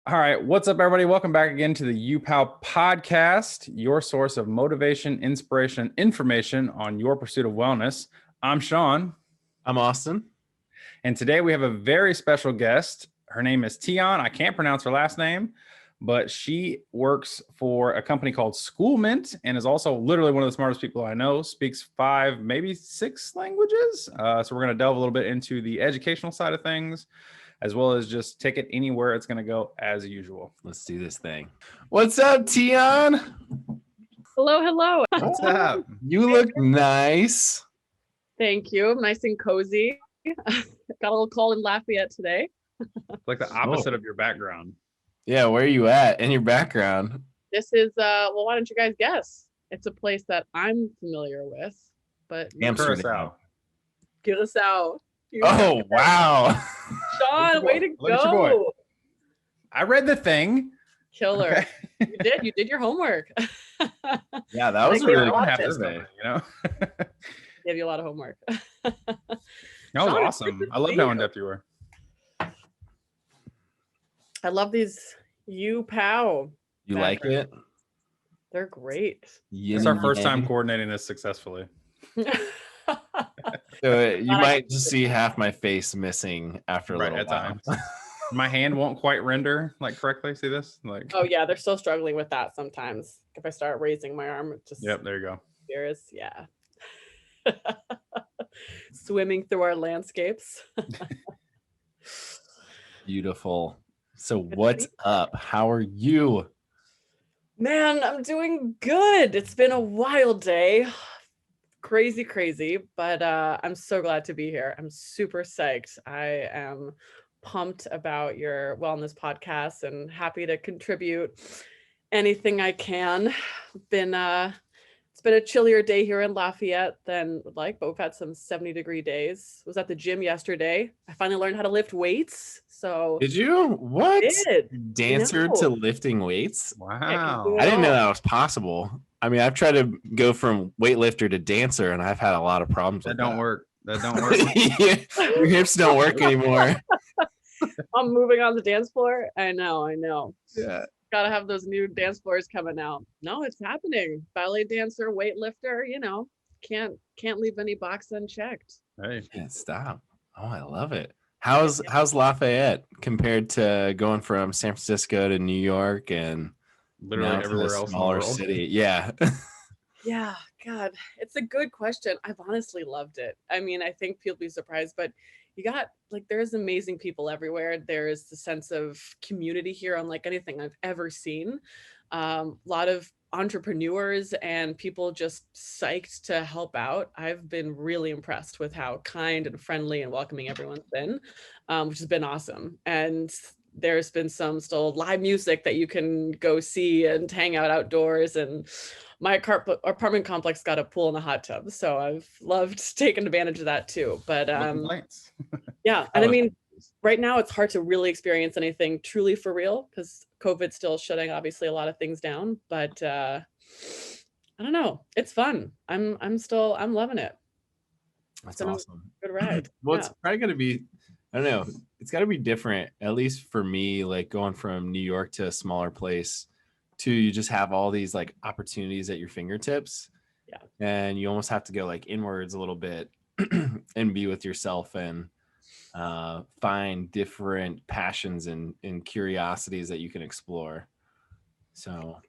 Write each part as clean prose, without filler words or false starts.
All right, what's up, everybody? Welcome back again to the uPOW podcast, your source of motivation, inspiration, and information on your pursuit of wellness. I'm Sean. I'm Austin. And today we have a very special guest. Her name is Tiane. I can't pronounce her last name, but she works for a company called SchoolMint and is also literally one of the smartest people I know, speaks 5, maybe 6 languages. So we're going to delve a little bit into the educational side of things, as well as just take it anywhere it's going to go as usual. Let's do this thing. What's up, Tiane? Hello. What's up? You look nice. Thank you. Nice and cozy. Got a little cold in Lafayette today. Like the opposite of your background. Yeah, where are you at in your background? This is, well, why don't you guys guess? It's a place that I'm familiar with, but Curacao. Curacao. Oh, wow. Sean, way to Look at your boy. go. I read the thing. Killer. Okay. You did your homework. Yeah, that was a Like, really we all good have this survey. number, you know? Gave you a lot of homework. That was Sean, awesome. it's good to I love see how you. in depth you were. I love these uPOW. You like it? They're great. It's our first time coordinating this successfully. So you might just see half my face missing after a Right, little at while. times. My hand won't quite render like correctly. See this? Like, Oh yeah, they're still struggling with that sometimes. If I start raising my arm, it just yep, there you go. appears. Yeah. Swimming through our landscapes. Beautiful. So Good what's up? How are you? Man, I'm doing good. It's been a wild day. Crazy, but I'm so glad to be here. I'm super psyched. I am pumped about your wellness podcast and happy to contribute anything I can. It's been a chillier day here in Lafayette than would like, but we've had some 70-degree days. Was at the gym yesterday. I finally learned how to lift weights. So Did you? What? did. Dancer No. to lifting weights? Wow. I didn't know that was possible. I mean, I've tried to go from weightlifter to dancer, and I've had a lot of problems That with don't work. That don't work. Your hips don't work anymore. I'm moving on the dance floor. I know. Yeah. Gotta have those new dance floors coming out. No, it's happening. Ballet dancer, weightlifter, can't leave any box unchecked. Hey, Can't stop. Oh, I love it. How's Lafayette compared to going from San Francisco to New York and literally now to everywhere this else in the smaller world. city? Yeah. Yeah, God, it's a good question. I've honestly loved it. I mean, I think people be surprised, but there's amazing people everywhere. There's the sense of community here unlike anything I've ever seen. A lot of entrepreneurs and people just psyched to help out. I've been really impressed with how kind and friendly and welcoming everyone's been, which has been awesome. And there's been some still live music that you can go see and hang out outdoors. And my apartment complex got a pool and a hot tub, so I've loved taking advantage of that too. But No complaints. yeah, and I mean, right now it's hard to really experience anything truly for real because COVID's still shutting obviously a lot of things down. But I don't know, it's fun. I'm loving it. That's been a awesome. Good ride. Well, Yeah. it's probably going to be, I don't know, it's got to be different, at least for me, like going from New York to a smaller place to you just have all these like opportunities at your fingertips. Yeah. And you almost have to go like inwards a little bit and be with yourself and find different passions and curiosities that you can explore. So,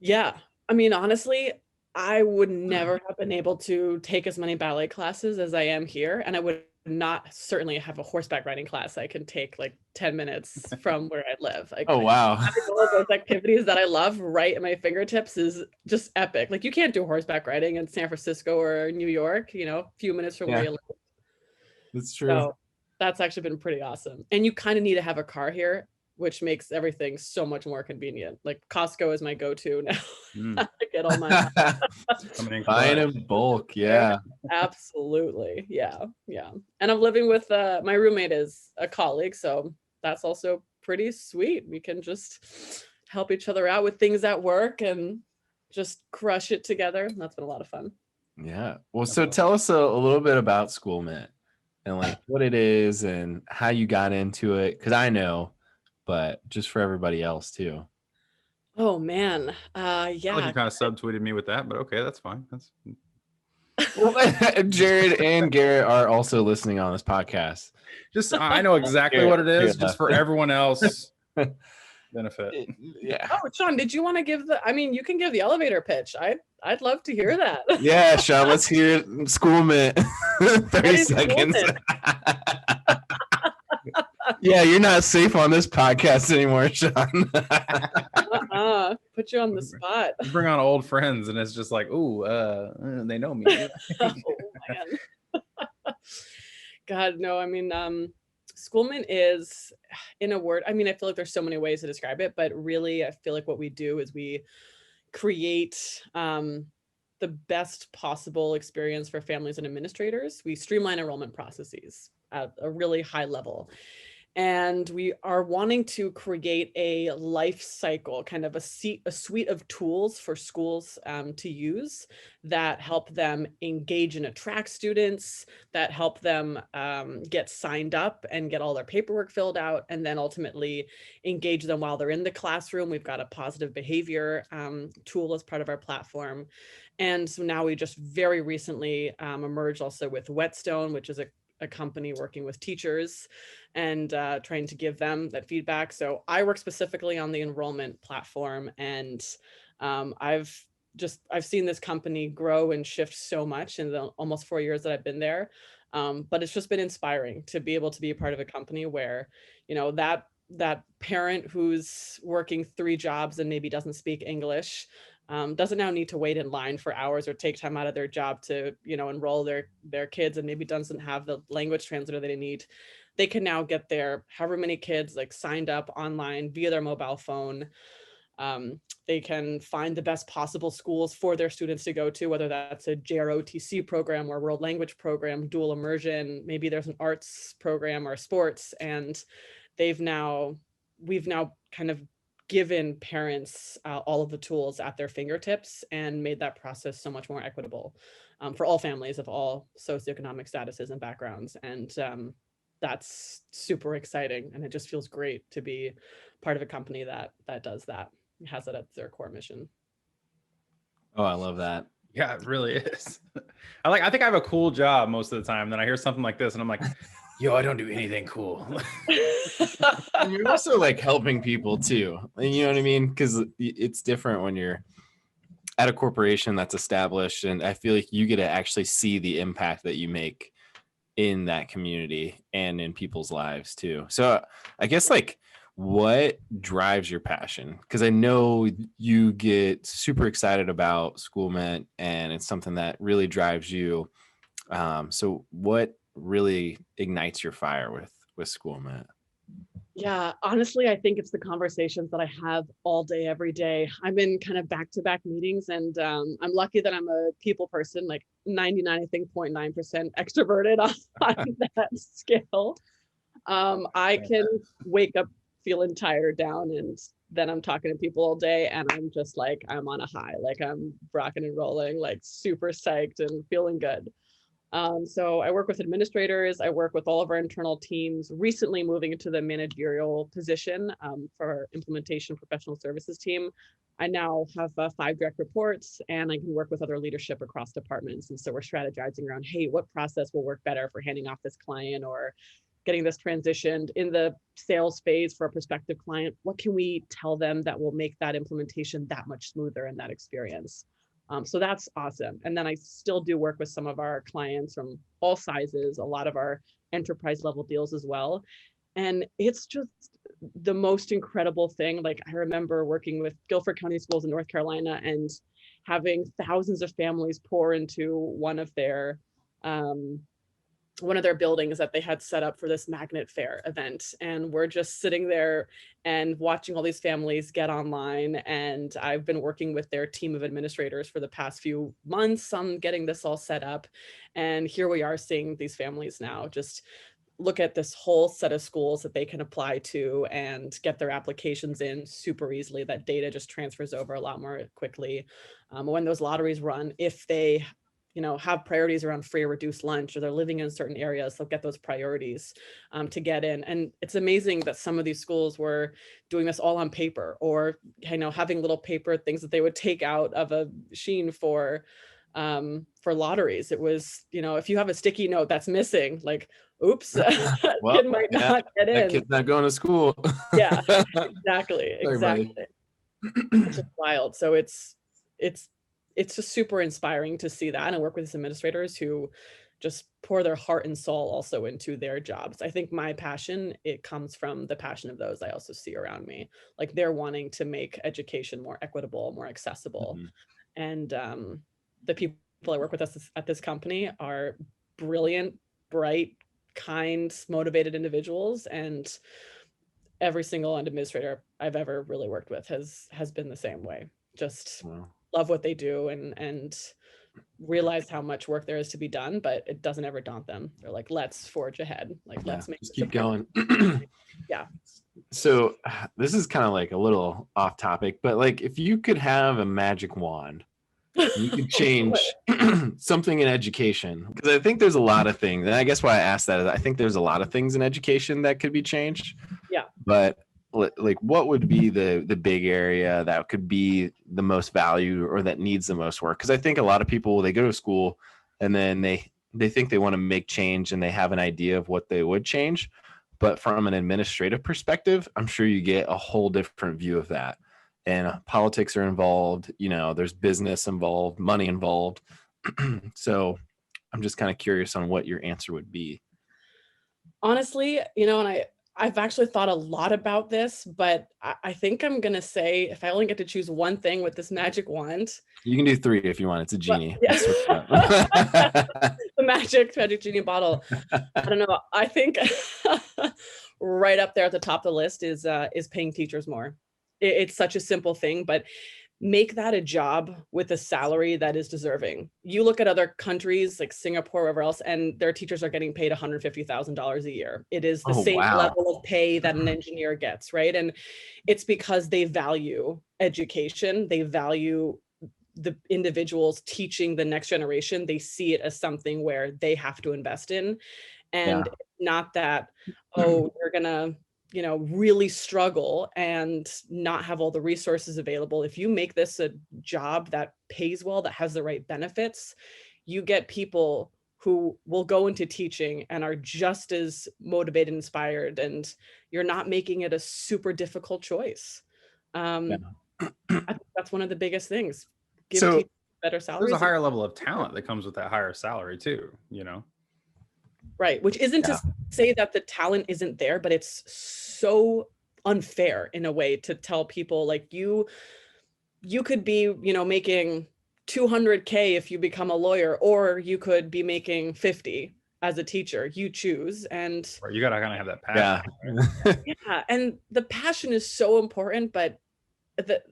Yeah. I mean, honestly, I would never have been able to take as many ballet classes as I am here. And I would not certainly have a horseback riding class I can take like 10 minutes from where I live. Like, oh, wow. having all of those activities that I love right at my fingertips is just epic. Like you can't do horseback riding in San Francisco or New York, a few minutes from where you live. That's true. So that's actually been pretty awesome. And you kind of need to have a car here, which makes everything so much more convenient. Like Costco is my go-to now. I get all my buying in bulk. Yeah. Absolutely. Yeah. And I'm living with my roommate is a colleague, so that's also pretty sweet. We can just help each other out with things at work and just crush it together. That's been a lot of fun. Yeah. Well, so tell us a little bit about SchoolMint and like what it is and how you got into it. Because I know but just for everybody else too. Oh man. I feel like Yeah. you kind of subtweeted me with that, but okay, that's fine. That's Jared and Garrett are also listening on this podcast. just I know exactly what it is, just for everyone else benefit. Yeah. Oh, Sean, did you want to give I mean, you can give the elevator pitch. I'd love to hear that. Yeah, Sean, let's hear SchoolMint. 30 seconds. Yeah, you're not safe on this podcast anymore, Sean. Put you on the spot. You bring on old friends and it's just like, ooh, they know me. Oh man. God, no, I mean, SchoolMint is, in a word, I mean, I feel like there's so many ways to describe it, but really I feel like what we do is we create the best possible experience for families and administrators. We streamline enrollment processes at a really high level. And we are wanting to create a life cycle, kind of a suite of tools for schools to use that help them engage and attract students, that help them get signed up and get all their paperwork filled out, and then ultimately engage them while they're in the classroom. We've got a positive behavior tool as part of our platform. And so now we just very recently emerged also with Whetstone, which is a company working with teachers and trying to give them that feedback. So I work specifically on the enrollment platform, and I've seen this company grow and shift so much in the almost 4 years that I've been there. But it's just been inspiring to be able to be a part of a company where, you know, that parent who's working 3 jobs and maybe doesn't speak English doesn't now need to wait in line for hours or take time out of their job to, you know, enroll their kids, and maybe doesn't have the language translator that they need. They can now get their however many kids like signed up online via their mobile phone. They can find the best possible schools for their students to go to, whether that's a JROTC program or world language program, dual immersion, maybe there's an arts program or sports. And we've now kind of given parents all of the tools at their fingertips and made that process so much more equitable for all families of all socioeconomic statuses and backgrounds. And that's super exciting. And it just feels great to be part of a company that does that, has it at their core mission. Oh, I love that. Yeah, it really is. I think I have a cool job most of the time. Then I hear something like this and I'm like, yo, I don't do anything cool. And you're also like helping people too. You know what I mean? Because it's different when you're at a corporation that's established, and I feel like you get to actually see the impact that you make in that community and in people's lives too. So I guess like what drives your passion? Because I know you get super excited about SchoolMint and it's something that really drives you. So what really ignites your fire with SchoolMint? Yeah, honestly, I think it's the conversations that I have all day, every day. I'm in kind of back-to-back meetings, and I'm lucky that I'm a people person, like 99, I think 0.9% extroverted on that scale. I can wake up feeling tired down, and then I'm talking to people all day, and I'm just like, I'm on a high, like I'm rocking and rolling, like super psyched and feeling good. So I work with administrators, I work with all of our internal teams, recently moving into the managerial position for our implementation professional services team. I now have 5 direct reports, and I can work with other leadership across departments. And so we're strategizing around, hey, what process will work better for handing off this client or getting this transitioned in the sales phase for a prospective client? What can we tell them that will make that implementation that much smoother in that experience? So that's awesome. And then I still do work with some of our clients from all sizes, a lot of our enterprise level deals as well. And it's just the most incredible thing. Like I remember working with Guilford County Schools in North Carolina and having thousands of families pour into one of their buildings that they had set up for this magnet fair event. And we're just sitting there and watching all these families get online. And I've been working with their team of administrators for the past few months on getting this all set up. And here we are seeing these families now just look at this whole set of schools that they can apply to and get their applications in super easily. That data just transfers over a lot more quickly. When those lotteries run, if they have priorities around free or reduced lunch, or they're living in certain areas, they'll get those priorities to get in. And it's amazing that some of these schools were doing this all on paper, or having little paper things that they would take out of a machine for lotteries. It was, if you have a sticky note that's missing, like, oops, Well, kid might not get in. That kid's not going to school. Yeah, exactly. Sorry, It's just wild. So it's just super inspiring to see that and work with these administrators who just pour their heart and soul also into their jobs. I think my passion, it comes from the passion of those I also see around me. Like, they're wanting to make education more equitable, more accessible. And the people I work with at this company are brilliant, bright, kind, motivated individuals. And every single administrator I've ever really worked with has been the same way. Just love what they do and realize how much work there is to be done, but it doesn't ever daunt them. They're like, let's forge ahead. Like, let's just keep going. Yeah. So this is kind of like a little off topic, but like, if you could have a magic wand, you could change something in education, because I think there's a lot of things. And I guess why I asked that is I think there's a lot of things in education that could be changed. Yeah. But like, what would be the big area that could be the most value or that needs the most work? Because I think a lot of people, they go to school and then they think they want to make change and they have an idea of what they would change. But from an administrative perspective, I'm sure you get a whole different view of that. And politics are involved, there's business involved, money involved. So I'm just kind of curious on what your answer would be. Honestly, and I've actually thought a lot about this, but I think I'm going to say, if I only get to choose one thing with this magic wand. You can do 3 if you want. It's a genie. Yeah. The magic genie bottle. I don't know. I think right up there at the top of the list is paying teachers more. It's such a simple thing, but make that a job with a salary that is deserving. You look at other countries like Singapore, wherever else, and their teachers are getting paid $150,000 a year. It is the same level of pay that an engineer gets, right? And it's because they value education. They value the individuals teaching the next generation. They see it as something where they have to invest in. And not that, you're going to really struggle and not have all the resources available. If you make this a job that pays well, that has the right benefits, you get people who will go into teaching and are just as motivated, inspired, and you're not making it a super difficult choice. I think that's one of the biggest things. Give teachers better salaries. There's a higher level of talent that comes with that higher salary too, Right, which isn't to say that the talent isn't there, but it's so unfair in a way to tell people, like, you could be, making $200K if you become a lawyer, or you could be making 50 as a teacher. You choose. And you gotta kind of have that passion. Yeah, and the passion is so important, but the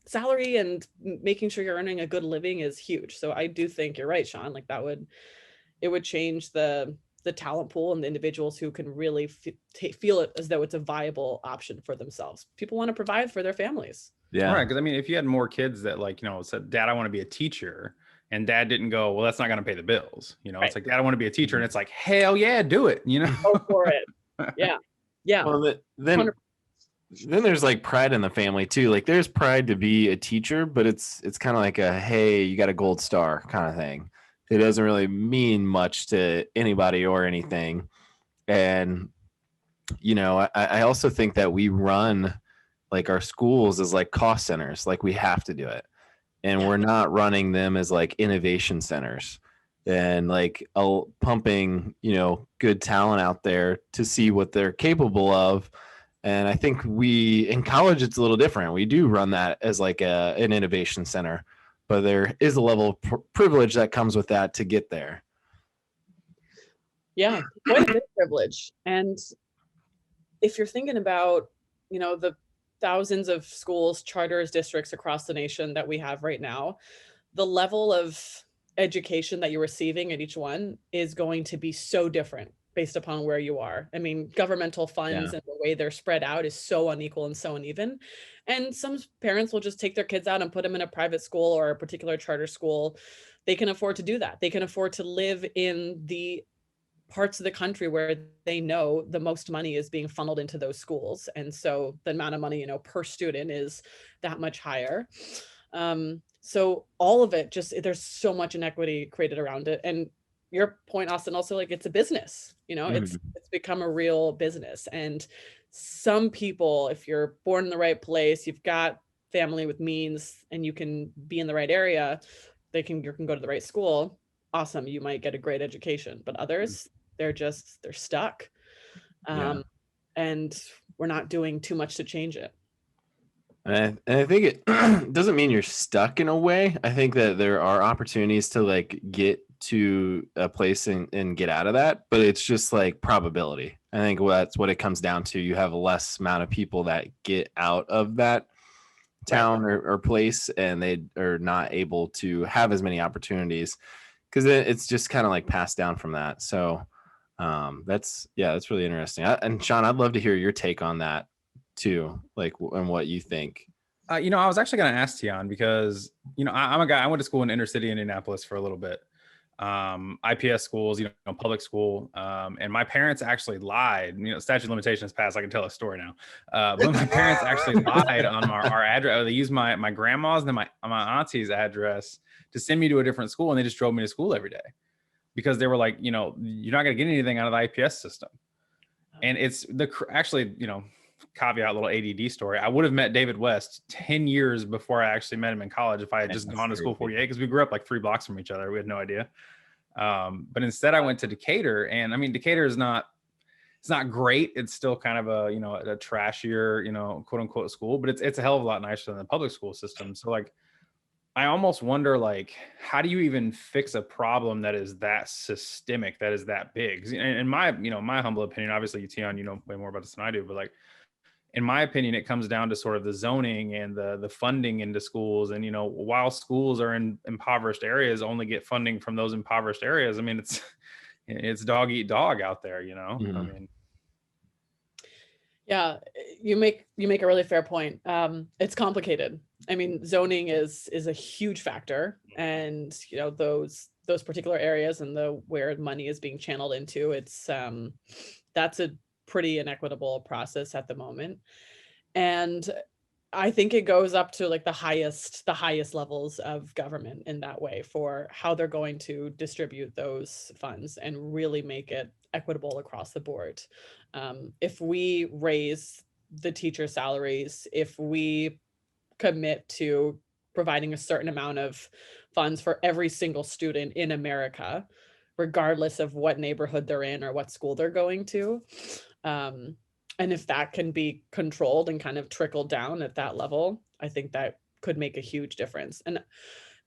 salary and making sure you're earning a good living is huge. So I do think you're right, Sean. Like, it would change the talent pool and the individuals who can really feel it as though it's a viable option for themselves. People want to provide for their families. Yeah. Right. Because if you had more kids that said, Dad, I want to be a teacher, and Dad didn't go, well, that's not going to pay the bills. Right. It's like, Dad, I want to be a teacher. And it's like, hell yeah, do it. Go for it. Yeah. Yeah. Well, then there's like pride in the family too. Like, there's pride to be a teacher, but it's kind of like a, hey, you got a gold star kind of thing. It doesn't really mean much to anybody or anything. And, I also think that we run like our schools as like cost centers, like we have to do it. And we're not running them as like innovation centers and like pumping, good talent out there to see what they're capable of. And I think in college, it's a little different. We do run that as like an innovation center. But there is a level of privilege that comes with that to get there. Yeah, quite a bit of privilege. And if you're thinking about, the thousands of schools, charters, districts across the nation that we have right now, the level of education that you're receiving at each one is going to be so different based upon where you are. I mean, governmental funds and the way they're spread out is so unequal and so uneven. And some parents will just take their kids out and put them in a private school or a particular charter school they can afford to do that. They can afford to live in the parts of the country where they know the most money is being funneled into those schools. And so the amount of money, you know, per student is that much higher. So all of it, just, there's so much inequity created around it. And your point, Austin, also, like, it's a business, you know, it's become a real business. And some people, if you're born in the right place, you've got family with means, and you can be in the right area, you can go to the right school. Awesome. You might get a great education, but others, they're stuck. And we're not doing too much to change it. And I think it doesn't mean you're stuck in a way. I think that there are opportunities to like get to a place and get out of that, but it's just like probability. I think that's what it comes down to. You have a less amount of people that get out of that town or place, and they are not able to have as many opportunities, because it's just kind of like passed down from that. So that's really interesting. And Sean, I'd love to hear your take on that too, like, and what you think. You know, I was actually going to ask Tiane, because, you know, I'm a guy, I went to school in inner city Indianapolis for a little bit. IPS schools, you know, public school. And my parents actually lied, you know, statute of limitations passed. I can tell a story now. But my parents actually lied on our address. They used my grandma's and then my auntie's address to send me to a different school. And they just drove me to school every day because they were like, you know, you're not going to get anything out of the IPS system. And it's actually, you know, caveat, little ADD story. I would have met David West 10 years before I actually met him in college if I had just gone to school 48, because we grew up like 3 blocks from each other. We had no idea. But instead I went to Decatur, and I mean, Decatur is it's not great. It's still kind of a, you know, a trashier, you know, quote unquote school, but it's a hell of a lot nicer than the public school system. So like, I almost wonder, like, how do you even fix a problem that is that systemic, that is that big? In my, you know, my humble opinion, obviously, Tiane, you know way more about this than I do, but like, in my opinion, it comes down to sort of the zoning and the funding into schools. And, you know, while schools are in impoverished areas, only get funding from those impoverished areas. I mean, it's dog eat dog out there, you know? I mean, yeah, you make a really fair point. It's complicated. I mean, zoning is a huge factor, and, you know, those particular areas and where money is being channeled into, it's that's a pretty inequitable process at the moment. And I think it goes up to like the highest levels of government in that way, for how they're going to distribute those funds and really make it equitable across the board. If we raise the teacher salaries, if we commit to providing a certain amount of funds for every single student in America, regardless of what neighborhood they're in or what school they're going to, and if that can be controlled and kind of trickled down at that level, I think that could make a huge difference. And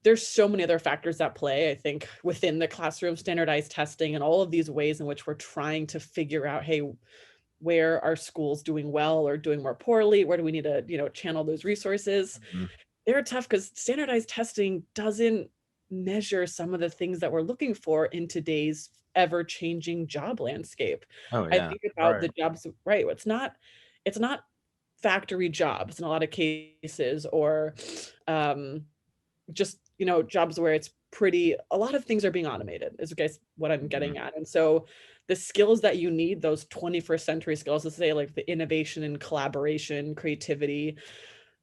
there's so many other factors at play, I think, within the classroom, standardized testing, and all of these ways in which we're trying to figure out, hey, where are schools doing well or doing more poorly? Where do we need to, you know, channel those resources? They're tough because standardized testing doesn't measure some of the things that we're looking for in today's ever-changing job landscape. I think about the jobs, right? It's not factory jobs in a lot of cases, or just, you know, jobs where it's a lot of things are being automated, is what I'm getting at. And so the skills that you need, those 21st century skills, let's say like the innovation and collaboration, creativity,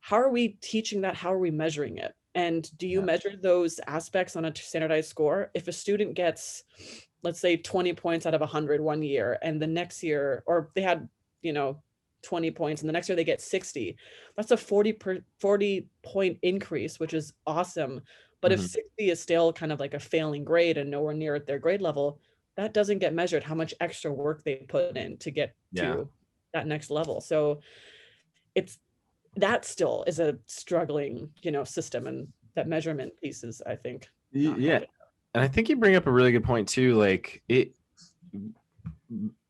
how are we teaching that? How are we measuring it? And do you measure those aspects on a standardized score? If a student gets, let's say, 20 points out of 100 one year, and the next year, or they had, you know, 20 points, and the next year they get 60, that's a 40 point increase, which is awesome. But if 60 is still kind of like a failing grade and nowhere near at their grade level, that doesn't get measured, how much extra work they put in to get to that next level. So that still is a struggling, you know, system, and that measurement piece is, I think, and I think you bring up a really good point too. Like,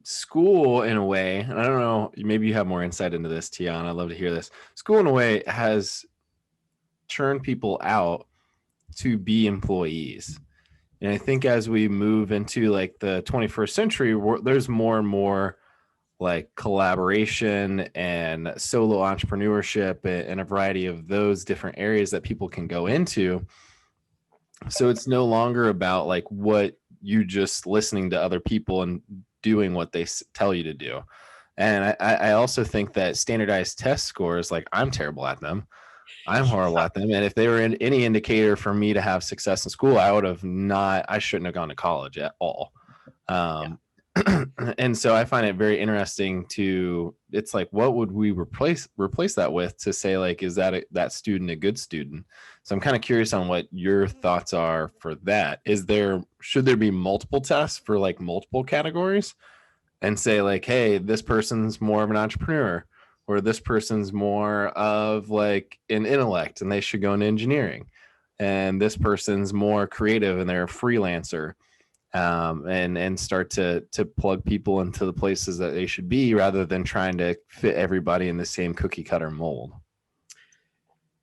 school in a way, and I don't know, maybe you have more insight into this, Tiane, I'd love to hear this. School in a way has churned people out to be employees. And I think as we move into like the 21st century, there's more and more like collaboration and solo entrepreneurship and a variety of those different areas that people can go into. So it's no longer about like what you just listening to other people and doing what they tell you to do. And I also think that standardized test scores, like I'm terrible at them. I'm horrible at them. And if they were any indicator for me to have success in school, I shouldn't have gone to college at all. And so I find it very interesting it's like, what would we replace that with to say, like, is that student a good student? So I'm kind of curious on what your thoughts are for that. Should there be multiple tests for like multiple categories and say like, hey, this person's more of an entrepreneur, or this person's more of like an intellect and they should go into engineering, and this person's more creative and they're a freelancer, and start to plug people into the places that they should be rather than trying to fit everybody in the same cookie cutter mold.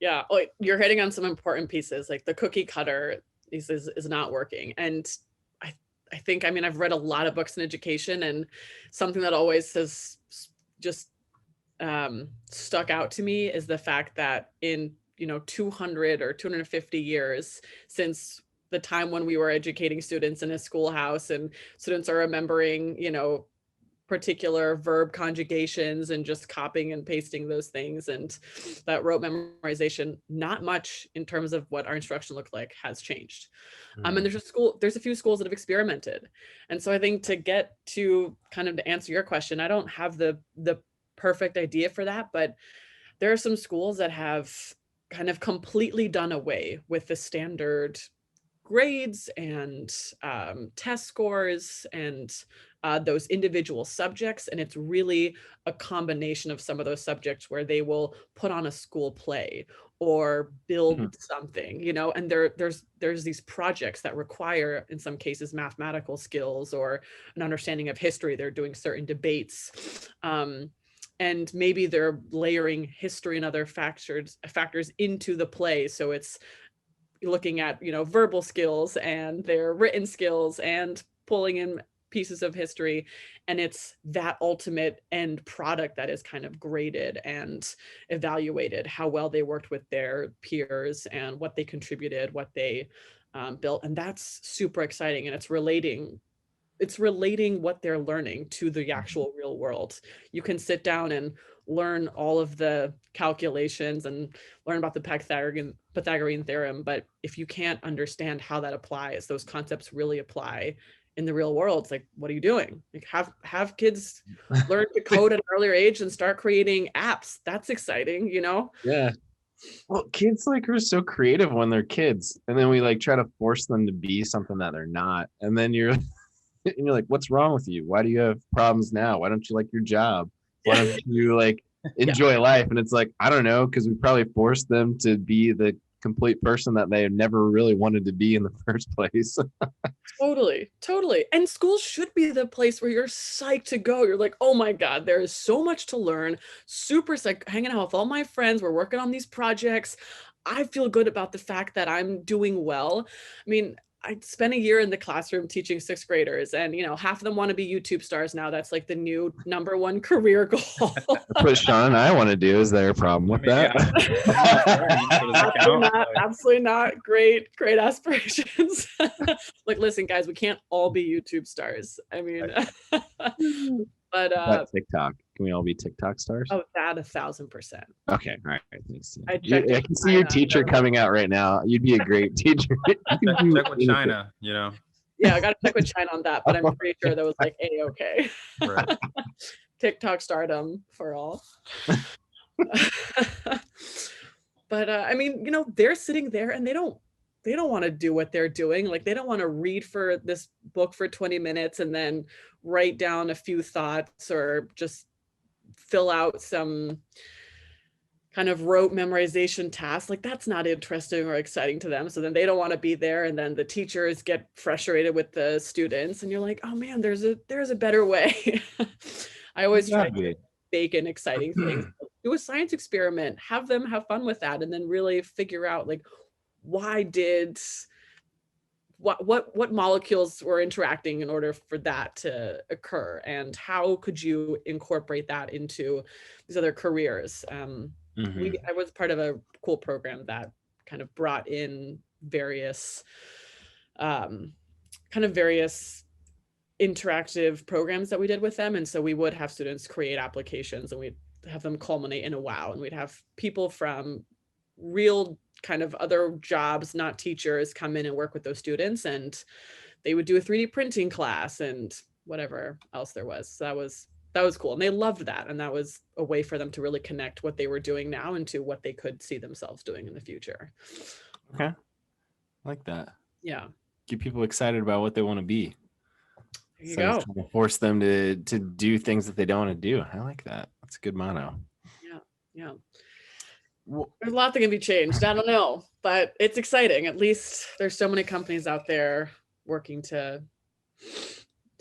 Yeah, you're hitting on some important pieces. Like the cookie cutter is not working. And I think, I mean, I've read a lot of books in education, and something that always has just stuck out to me is the fact that in 200 or 250 years since the time when we were educating students in a schoolhouse, and students are remembering particular verb conjugations and just copying and pasting those things, and that rote memorization, not much in terms of what our instruction looked like has changed. And there's a few schools that have experimented. And so I think to get to kind of to answer your question, I don't have the perfect idea for that, but there are some schools that have kind of completely done away with the standard grades and test scores and those individual subjects. And it's really a combination of some of those subjects where they will put on a school play or build something, and there's these projects that require, in some cases, mathematical skills or an understanding of history. They're doing certain debates. And maybe they're layering history and other factors into the play. So it's looking at, verbal skills and their written skills and pulling in pieces of history. And it's that ultimate end product that is kind of graded and evaluated, how well they worked with their peers and what they contributed, what they built. And that's super exciting. And it's relating what they're learning to the actual real world. You can sit down and learn all of the calculations and learn about the Pythagorean theorem, but if you can't understand how that applies, those concepts really apply in the real world, it's like, what are you doing? Like have kids learn to code at an earlier age and start creating apps. That's exciting, Yeah. Well, kids are so creative when they're kids, and then we try to force them to be something that they're not, and then you're like, what's wrong with you? Why do you have problems now? Why don't you like your job? Why don't you enjoy life? And it's like, I don't know, because we probably forced them to be the complete person that they never really wanted to be in the first place. Totally. And schools should be the place where you're psyched to go. You're like, oh my God, there is so much to learn. Super psyched, hanging out with all my friends. We're working on these projects. I feel good about the fact that I'm doing well. I mean, I spent a year in the classroom teaching sixth graders, and half of them want to be YouTube stars now. That's like the new #1 career goal. That's what Sean and I want to do. Is there a problem with that? Absolutely not. Great aspirations. Listen, guys, we can't all be YouTube stars. I mean, but TikTok. Can we all be TikTok stars? Oh, that 1,000%. Okay, all right. Thanks. I can see your teacher coming out right now. You'd be a great teacher. Check with China, Yeah, I got to check with China on that, but I'm pretty sure that was A-okay. Right. TikTok stardom for all. But I mean, they're sitting there and they don't want to do what they're doing. They don't want to read for this book for 20 minutes and then write down a few thoughts or just fill out some kind of rote memorization task. That's not interesting or exciting to them. So then they don't want to be there. And then the teachers get frustrated with the students, and you're like, oh man, there's a better way. I always try to bake in exciting things. Do a science experiment, have them have fun with that, and then really figure out why did what molecules were interacting in order for that to occur, and how could you incorporate that into these other careers. I was part of a cool program that kind of brought in various various interactive programs that we did with them. And so we would have students create applications and we'd have them culminate in a WOW, and we'd have people from real kind of other jobs, not teachers, come in and work with those students, and they would do a 3D printing class and whatever else there was. So that was cool. And they loved that. And that was a way for them to really connect what they were doing now into what they could see themselves doing in the future. Okay. I like that. Yeah. Get people excited about what they want to be. There you go. Force them to do things that they don't want to do. I like that. That's a good motto. Yeah. There's a lot that can be changed. I don't know, but it's exciting. At least there's so many companies out there working to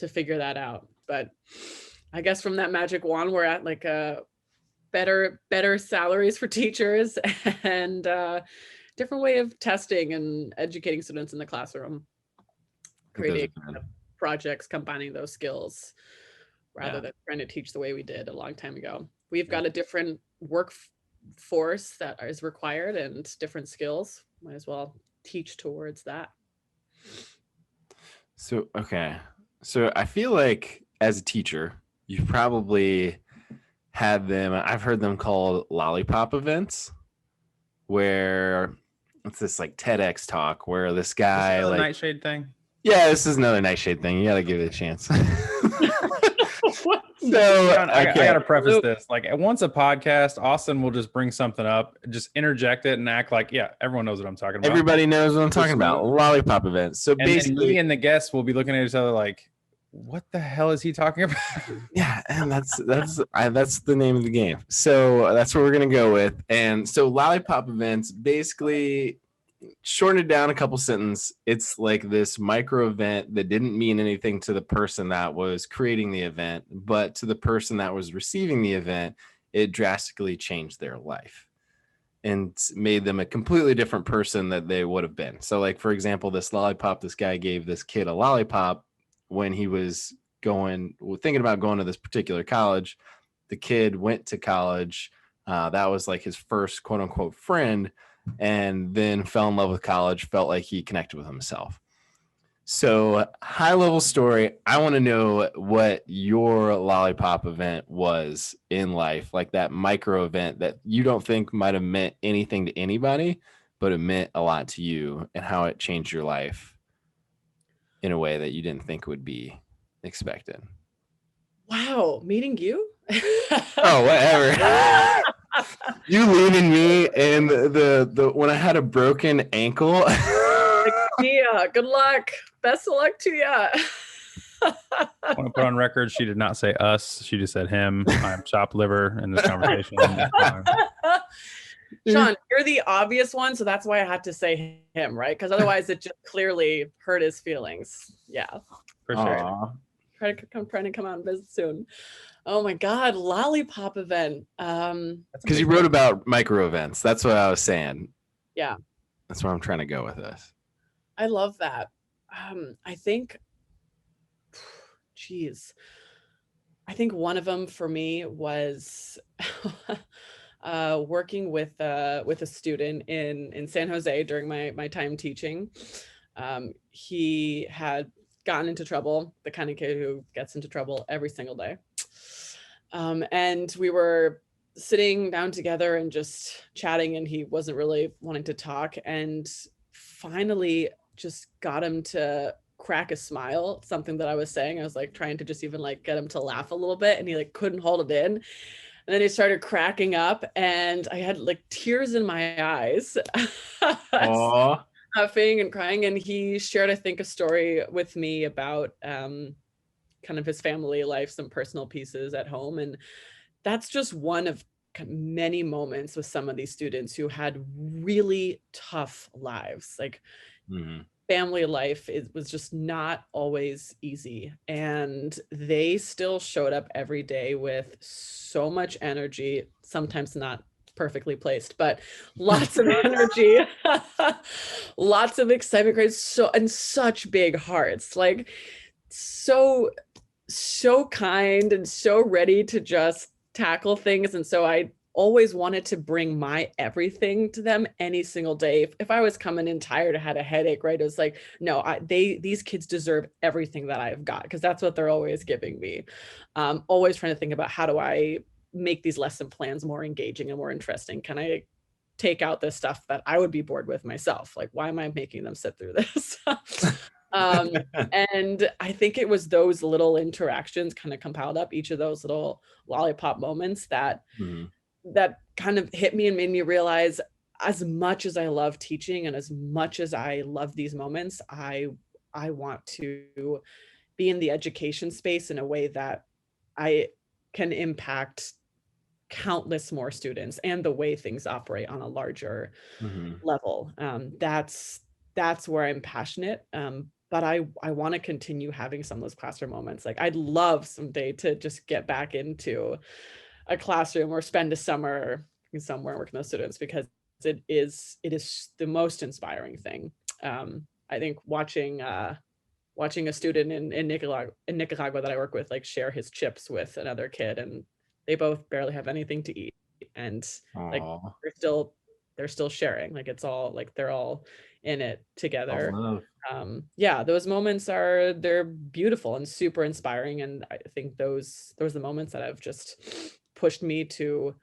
figure that out. But I guess from that magic wand, we're at like a better salaries for teachers and different way of testing and educating students in the classroom, creating projects, combining those skills rather than trying to teach the way we did a long time ago. We've got a different workforce that is required and different skills. Might as well teach towards that. So, okay. So I feel like as a teacher, you've probably had them, I've heard them called lollipop events, where it's this like TEDx talk where this guy like Nightshade thing. Yeah, this is another Nightshade thing. You got to give it a chance. So I got to preface this. Like once a podcast, Austin will just bring something up, just interject it and act like, yeah, everyone knows what I'm talking about. Everybody knows what I'm talking about. Lollipop events. So basically, me and the guests will be looking at each other like, what the hell is he talking about? Yeah, and that's the name of the game. So that's what we're gonna go with. And so lollipop events, basically, shorten it down a couple sentences, it's like this micro event that didn't mean anything to the person that was creating the event, but to the person that was receiving the event, it drastically changed their life and made them a completely different person that they would have been. So like, for example, this lollipop, this guy gave this kid a lollipop when he was thinking about going to this particular college. The kid went to college. That was like his first quote unquote friend, and then fell in love with college, felt like he connected with himself. So high level story, I want to know what your lollipop event was in life, like that micro event that you don't think might have meant anything to anybody, but it meant a lot to you, and how it changed your life in a way that you didn't think would be expected. Wow, meeting you? Oh, whatever. You leaving me and the when I had a broken ankle. Yeah, good luck. Best of luck to you. I want to put on record, she did not say us. She just said him. I'm chopped liver in this conversation. Sean, you're the obvious one, so that's why I had to say him, right? Because otherwise it just clearly hurt his feelings. Yeah, For sure. Trying to come out and visit soon. Oh my God, lollipop event. Because you wrote about micro events. That's what I was saying. Yeah. That's where I'm trying to go with this. I love that. I think, I think one of them for me was working with a student in San Jose during my time teaching. He had gotten into trouble, the kind of kid who gets into trouble every single day. And we were sitting down together and just chatting, and he wasn't really wanting to talk, and finally just got him to crack a smile, something that I was saying. I was like trying to just even like get him to laugh a little bit, and he like couldn't hold it in. And then he started cracking up, and I had like tears in my eyes. Aww. Laughing and crying. And he shared, I think, a story with me about kind of his family life, some personal pieces at home. And that's just one of many moments with some of these students who had really tough lives. Like family life, it was just not always easy. And they still showed up every day with so much energy, sometimes not perfectly placed, but lots of energy, lots of excitement, and such big hearts, like so kind and so ready to just tackle things. And so I always wanted to bring my everything to them any single day. If I was coming in tired, I had a headache, right? It was like, no, these kids deserve everything that I've got, because that's what they're always giving me. Always trying to think about, how do I make these lesson plans more engaging and more interesting? Can I take out the stuff that I would be bored with myself? Like, why am I making them sit through this? And I think it was those little interactions kind of compiled up, each of those little lollipop moments that that kind of hit me and made me realize, as much as I love teaching and as much as I love these moments, I want to be in the education space in a way that I can impact countless more students and the way things operate on a larger level. That's where I'm passionate. But I want to continue having some of those classroom moments. Like, I'd love someday to just get back into a classroom or spend a summer somewhere working with students, because it is the most inspiring thing. I think watching a student in Nicaragua that I work with, like, share his chips with another kid, and they both barely have anything to eat, and like they're still sharing. Like, it's all like they're all in it together. Yeah, those moments they're beautiful and super inspiring, and I think those are the moments that have just pushed me to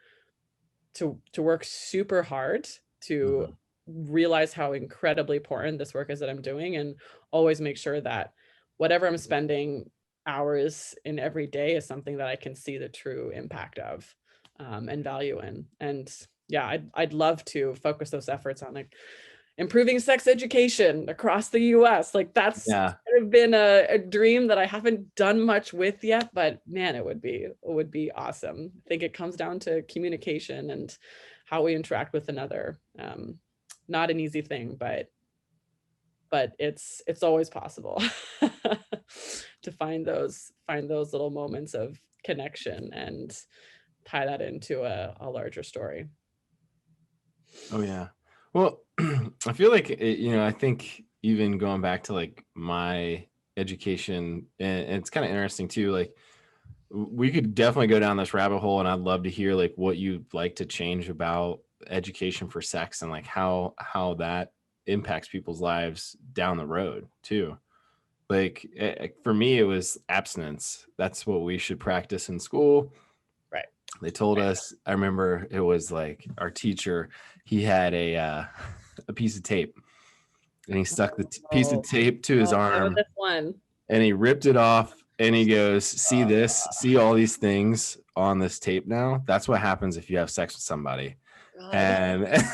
work super hard to realize how incredibly important this work is that I'm doing, and always make sure that whatever I'm spending hours in every day is something that I can see the true impact of, and value in. And yeah, I'd love to focus those efforts on, like, improving sex education across the US. Like, that's kind of been a dream that I haven't done much with yet, but man, it would be awesome. I think it comes down to communication and how we interact with another. Not an easy thing, but it's always possible to find those little moments of connection and tie that into a larger story. Oh yeah. Well, I feel like I think even going back to like my education, and it's kind of interesting too. Like, we could definitely go down this rabbit hole, and I'd love to hear like what you'd like to change about education for sex, and like how that impacts people's lives down the road too. Like, for me, it was abstinence. That's what we should practice in school. Right. They told us, I remember it was like our teacher, he had a piece of tape, and he stuck the piece of tape to his arm, this one. And he ripped it off, and he goes, see this, see all these things on this tape now? That's what happens if you have sex with somebody. And and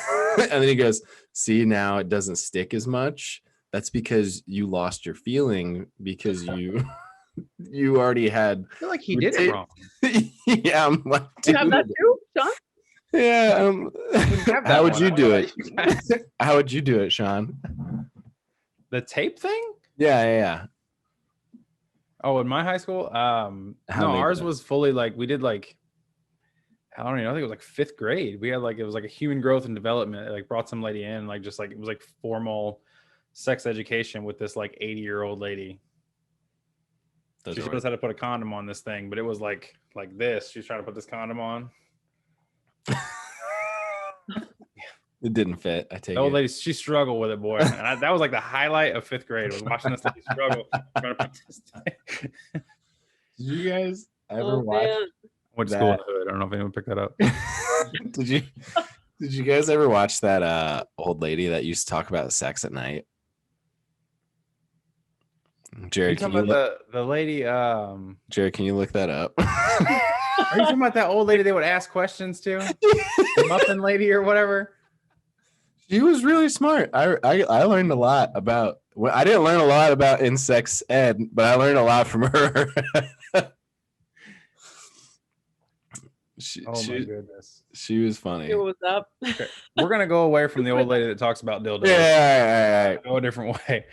then he goes, see, now it doesn't stick as much. That's because you lost your feeling, because you already had. I feel like he did it wrong. Yeah, I'm like, you have that too, Sean? Yeah. How would you do it? How would you do it, Sean? The tape thing? Yeah. Oh, in my high school, no, ours was fully like, we did like, I don't even know, I think it was like 5th grade. We had like, it was like a human growth and development. It like brought some lady in, like, just like, it was like formal sex education with this like 80-year-old lady. She showed us how to put a condom on this thing, but it was like this. She was trying to put this condom on. It didn't fit. I take it. The old lady, she struggled with it, boy. And that was like the highlight of 5th grade, was watching this lady struggle. Trying to put this thing. Did you guys ever watch? I went to school in the hood. I don't know if anyone picked that up. Did you guys ever watch that old lady that used to talk about sex at night? Jared, can you look the lady? Jared, can you look that up? Are you talking about that old lady they would ask questions to? The muffin lady or whatever? She was really smart. I learned a lot about. Well, I didn't learn a lot about in sex ed, but I learned a lot from her. My goodness. She was funny. Hey, what's up? Okay. We're gonna go away from the old lady that talks about dildos. Yeah. Go a different way.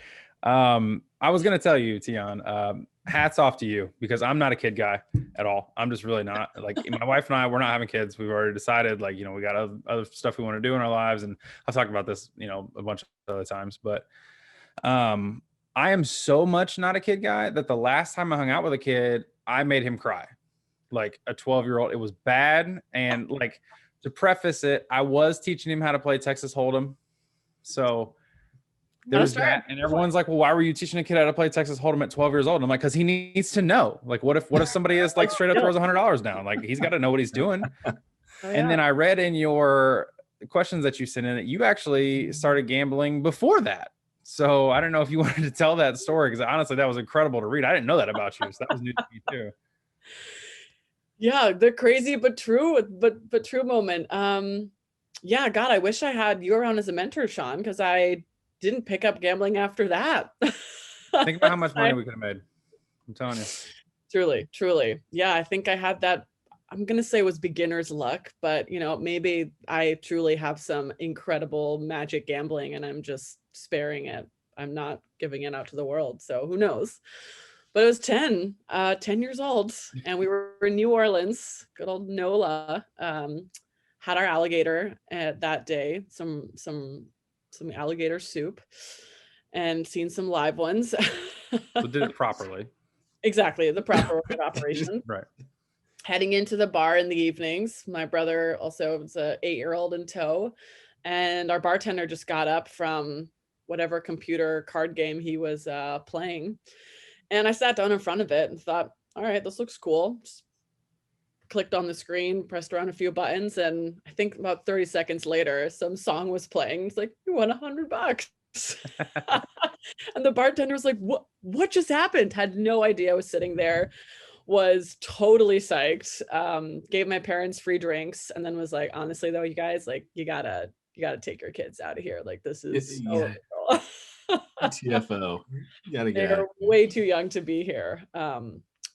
I was gonna tell you, Tiane, hats off to you, because I'm not a kid guy at all. I'm just really not. Like, my wife and I, we're not having kids. We've already decided, like, we got other stuff we want to do in our lives, and I've talked about this, a bunch of other times. But I am so much not a kid guy that the last time I hung out with a kid, I made him cry, like a 12-year-old. It was bad, and like to preface it, I was teaching him how to play Texas Hold'em. So there's that. And everyone's like, well, why were you teaching a kid how to play Texas Hold'em at 12 years old? And I'm like, because he needs to know. Like, what if somebody is like straight up throws $100 down? Like, he's got to know what he's doing. And then I read in your questions that you sent in that you actually started gambling before that. So I don't know if you wanted to tell that story, because honestly, that was incredible to read. I didn't know that about you. So that was new to me too. Yeah, the crazy but true moment. Yeah, God, I wish I had you around as a mentor, Sean, because I didn't pick up gambling after that. Think about how much money we could have made. I'm telling you. Truly. Yeah, I think I had that. I'm going to say it was beginner's luck, but maybe I truly have some incredible magic gambling and I'm just sparing it. I'm not giving it out to the world. So who knows? But it was 10 years old, and we were in New Orleans. Good old Nola had our alligator that day, some alligator soup, and seen some live ones. So did it properly. Exactly, the proper operation. Right. Heading into the bar in the evenings. My brother also was an 8-year-old in tow, and our bartender just got up from whatever computer card game he was playing. And I sat down in front of it and thought, all right, this looks cool. Just clicked on the screen, pressed around a few buttons, and I think about 30 seconds later, some song was playing. It's like, you won $100. And the bartender was like, what just happened? Had no idea I was sitting there, was totally psyched, gave my parents free drinks, and then was like, honestly though, you guys, like, you gotta take your kids out of here. Like, this is so TFO. They're way too young to be here.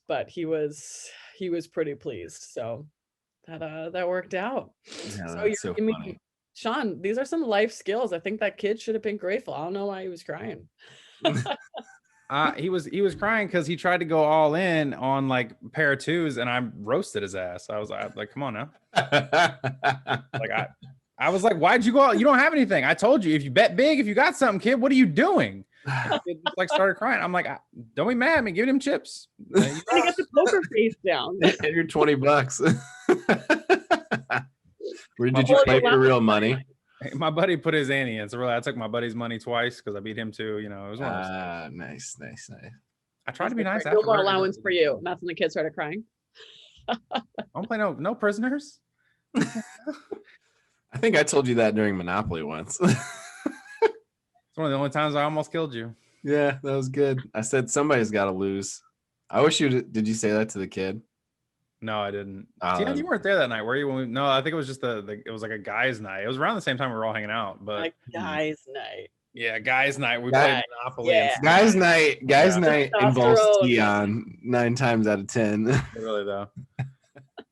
But he was pretty pleased. So that worked out. Yeah, so funny. Sean, these are some life skills. I think that kid should have been grateful. I don't know why he was crying. He was crying because he tried to go all in on like pair of twos, and I roasted his ass. I was like, come on now. Like I was like, why'd you go out? You don't have anything. I told you, if you bet big, if you got something, kid, what are you doing? It just like started crying. I'm like, don't be mad at me. Give him chips. You got the poker face down. And your $20. Where did you play for real money? My buddy put his ante in. So really, I took my buddy's money twice because I beat him too. It was one of those nice. I tried to be nice. No more allowance for you. That's when the kids started crying. I don't play no prisoners. I think I told you that during Monopoly once. It's one of the only times I almost killed you. Yeah, that was good. I said somebody's got to lose. I wish you did. You say that to the kid? No, I didn't. Tiane, you weren't there that night, were you? No, I think it was just it was like a guys' night. It was around the same time we were all hanging out. But like guys' night. Yeah, guys' night. We played Monopoly. Yeah. Guys' night involves Tiane 9 times out of 10. Really though.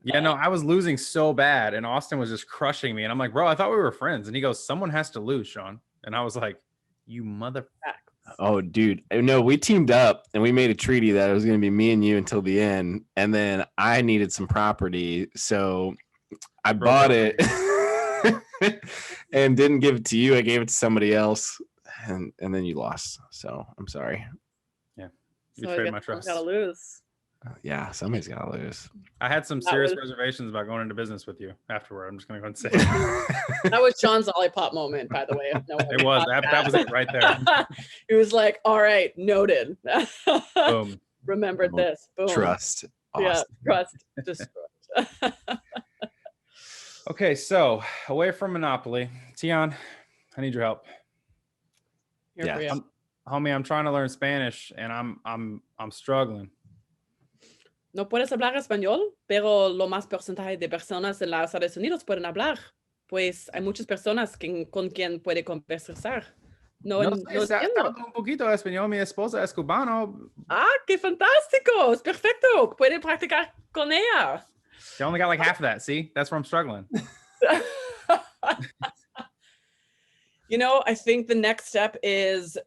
Yeah, no, I was losing so bad, and Austin was just crushing me. And I'm like, bro, I thought we were friends. And he goes, someone has to lose, Sean. And I was like, you mother. Oh, dude. No, we teamed up and we made a treaty that it was going to be me and you until the end. And then I needed some property. So I bought it and didn't give it to you. I gave it to somebody else. And then you lost. So I'm sorry. Yeah. You betrayed my trust. Gotta lose. Yeah, somebody's got to lose. I had some serious reservations about going into business with you afterward. I'm just going to go and say it. That was Sean's lollipop moment, by the way. It was. That was it right there. He was like, all right, noted. Boom. Remembered this. Boom. Trust. Awesome. Yeah, trust. Destroyed. Okay, so away from Monopoly, Tiane, I need your help. Homie, I'm trying to learn Spanish and I'm struggling. No puedes hablar español, pero lo más porcentaje de personas en los Estados Unidos pueden hablar, pues hay muchas personas con quien puede conversar. No entiendo. Un poquito de español, mi esposa es cubano. Ah, qué fantástico, es perfecto, puede practicar con ella. You only got like half of that, see? That's where I'm struggling. I think the next step is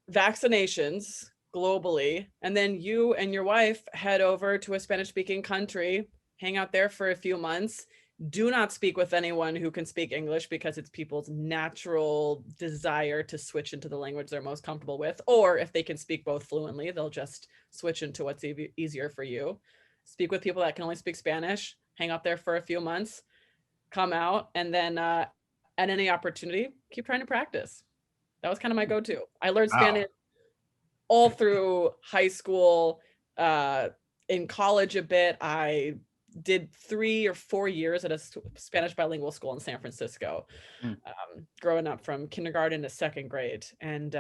vaccinations globally, and then you and your wife head over to a Spanish-speaking country, hang out there for a few months. Do not speak with anyone who can speak English, because it's people's natural desire to switch into the language they're most comfortable with, or if they can speak both fluently, they'll just switch into what's easier for you. Speak with people that can only speak Spanish, hang out there for a few months, come out, and then at any opportunity, keep trying to practice. That was kind of my go-to. I learned Spanish all through high school, in college a bit. I did 3 or 4 years at a Spanish bilingual school in San Francisco, growing up from kindergarten to 2nd grade. And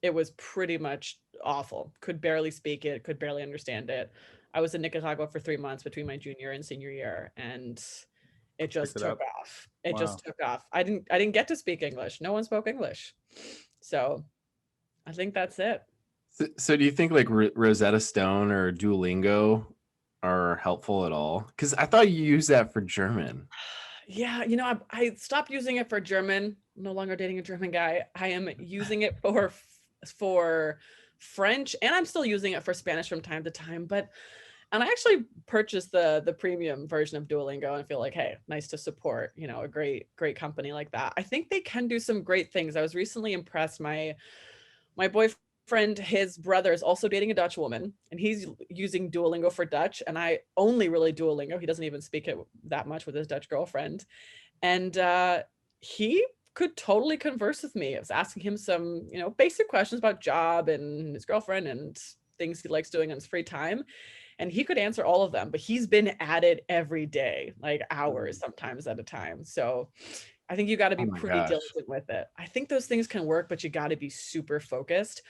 it was pretty much awful. Could barely speak it, could barely understand it. I was in Nicaragua for 3 months between my junior and senior year, and it just took off. It just took off. I didn't get to speak English. No one spoke English. So I think that's it. So do you think like Rosetta Stone or Duolingo are helpful at all? Because I thought you used that for German. Yeah, I stopped using it for German. I'm no longer dating a German guy. I am using it for French, and I'm still using it for Spanish from time to time. And I actually purchased the premium version of Duolingo, and I feel like, hey, nice to support, a great company like that. I think they can do some great things. I was recently impressed. My boyfriend, his brother is also dating a Dutch woman, and he's using Duolingo for Dutch, and I only really Duolingo. He doesn't even speak it that much with his Dutch girlfriend. And he could totally converse with me. I was asking him some, basic questions about job and his girlfriend and things he likes doing on his free time. And he could answer all of them, but he's been at it every day, like hours, sometimes at a time. So I think you got to be pretty diligent with it. I think those things can work, but you got to be super focused.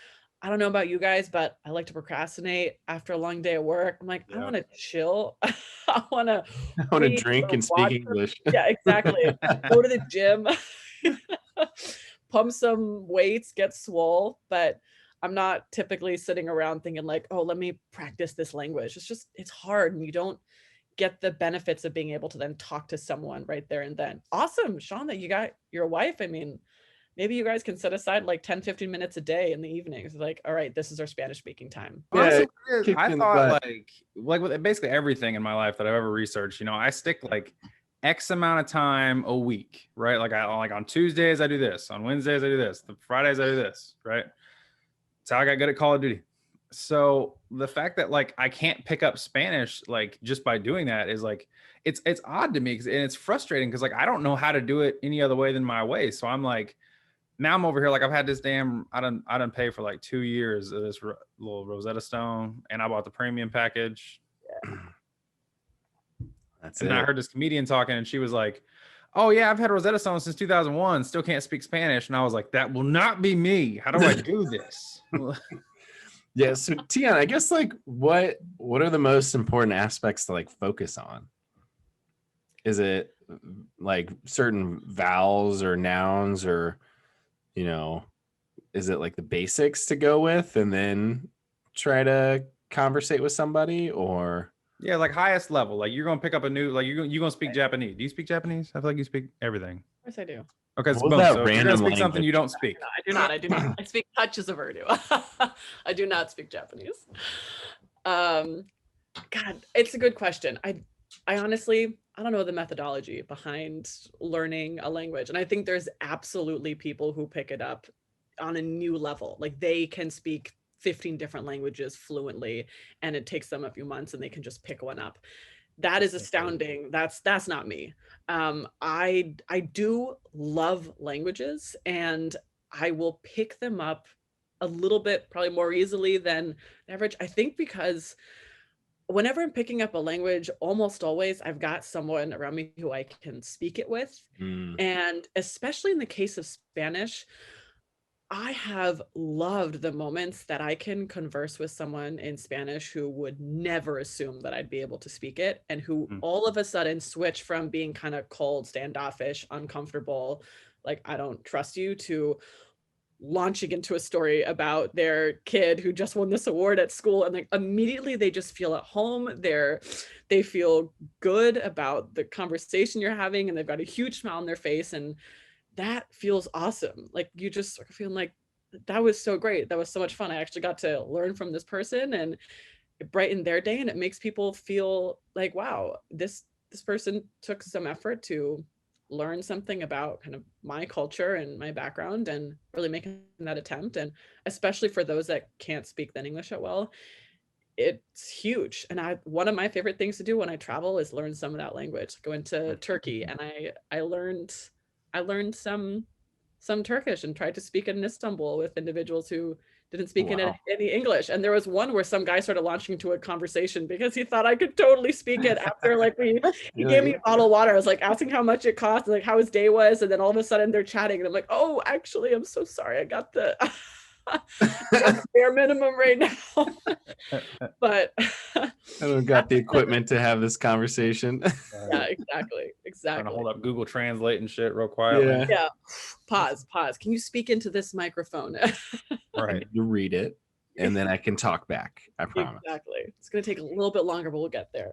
I don't know about you guys, but I like to procrastinate after a long day of work. I'm like, I want to chill. I want to drink and speak English. Yeah, exactly. Go to the gym, pump some weights, get swole. But I'm not typically sitting around thinking like, oh, let me practice this language. It's hard, and you don't get the benefits of being able to then talk to someone right there and then. Awesome, Sean, that you got your wife. I mean, maybe you guys can set aside like 10, 15 minutes a day in the evenings. Like, all right, this is our Spanish speaking time. Yeah, I thought like with basically everything in my life that I've ever researched, I stick like X amount of time a week, right? Like on Tuesdays I do this, on Wednesdays I do this, the Fridays I do this, right? That's how I got good at Call of Duty. So the fact that like I can't pick up Spanish like just by doing that is like it's odd to me, and it's frustrating because like I don't know how to do it any other way than my way. So I'm like, now I'm over here like I've had this I done pay for like 2 years of this little Rosetta Stone, and I bought the premium package. Yeah. That's and it. I heard this comedian talking, and she was like, oh yeah, I've had Rosetta Stone since 2001, still can't speak Spanish. And I was like, that will not be me. How do I do this? Yeah. So Tiane, I guess like what are the most important aspects to like focus on? Is it like certain vowels or nouns, or, is it like the basics to go with and then try to conversate with somebody? Or yeah, like highest level, like you're gonna pick up a new, like you're gonna speak Japanese. Do you speak Japanese? I feel like you speak everything. Of course I do. Okay, so boom. So if you're gonna speak something you don't speak. I do not. I speak touches of Urdu. I do not speak Japanese. God, it's a good question. I honestly, I don't know the methodology behind learning a language. And I think there's absolutely people who pick it up on a new level. Like they can speak 15 different languages fluently, and it takes them a few months and they can just pick one up. That is astounding. That's not me. I do love languages, and I will pick them up a little bit probably more easily than average. I think because whenever I'm picking up a language, almost always I've got someone around me who I can speak it with. And especially in the case of Spanish, I have loved the moments that I can converse with someone in Spanish who would never assume that I'd be able to speak it, and who all of a sudden switch from being kind of cold, standoffish, uncomfortable, like I don't trust you, to launching into a story about their kid who just won this award at school, and like immediately they just feel at home. They feel good about the conversation you're having, and they've got a huge smile on their face, and that feels awesome. Like you just sort of feeling like that was so great. That was so much fun. I actually got to learn from this person, and it brightened their day, and it makes people feel like, wow, this person took some effort to learn something about kind of my culture and my background, and really making that attempt. And especially for those that can't speak then English that well, it's huge. And one of my favorite things to do when I travel is learn some of that language. Go into Turkey, and I learned some Turkish and tried to speak it in Istanbul with individuals who didn't speak any English. And there was one where some guy started launching into a conversation because he thought I could totally speak it after like he gave me a bottle of water. I was like asking how much it cost and like how his day was. And then all of a sudden they're chatting and I'm like, oh, actually, I'm so sorry. I got the bare minimum right now. But I don't got the equipment to have this conversation. Yeah, exactly. Trying to hold up Google Translate and shit real quietly. Yeah. Pause. Can you speak into this microphone? Right. You read it and then I can talk back. I promise. Exactly. It's going to take a little bit longer, but we'll get there.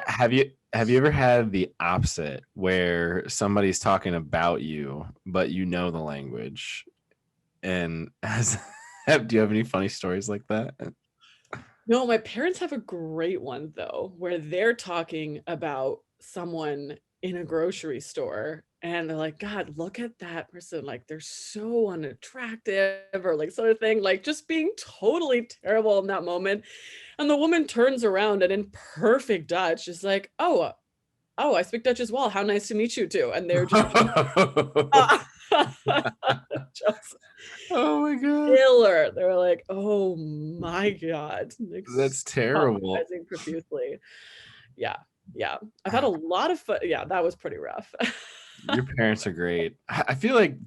Have you ever had the opposite where somebody's talking about you, but you know the language? And do you have any funny stories like that? No, my parents have a great one though, where they're talking about someone in a grocery store and they're like, God, look at that person. Like they're so unattractive or like sort of thing, like just being totally terrible in that moment. And the woman turns around and in perfect Dutch is like, oh, I speak Dutch as well. How nice to meet you too. And they're just, oh my God. Killer. They were like, oh my God. That's terrible. Profusely. Yeah. I've had a lot of fun. Yeah, that was pretty rough. Your parents are great. I feel like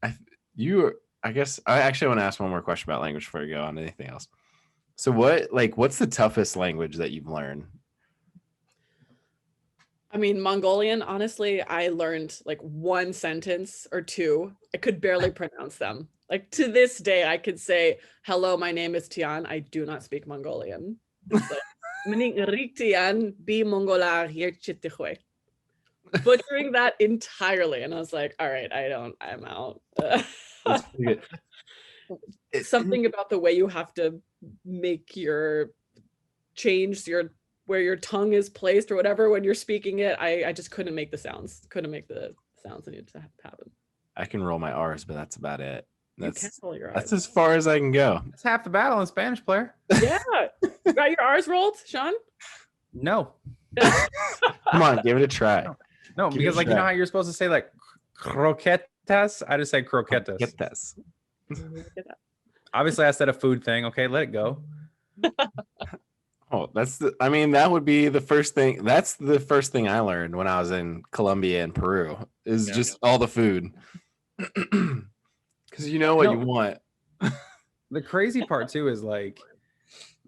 I guess I actually want to ask one more question about language before you go on to anything else. So what's the toughest language that you've learned? I mean, Mongolian, honestly, I learned like one sentence or two. I could barely pronounce them. Like to this day, I could say, hello, my name is Tian. I do not speak Mongolian. Butchering that entirely. And I was like, all right, I'm out. Something about the way you have to change where your tongue is placed or whatever when you're speaking it. I just couldn't make the sounds that needed to happen. I can roll my R's, but that's about it. That's as far as I can go. That's half the battle in Spanish, player. Yeah. You got your R's rolled, Sean? No. Come on, give it a try. No, because like you know how you're supposed to say like croquetas? I just say croquetas. Obviously I said a food thing. Okay, let it go. Oh, that would be the first thing. That's the first thing I learned when I was in Colombia and Peru is just all the food. Because you know what you want. The crazy part too is like,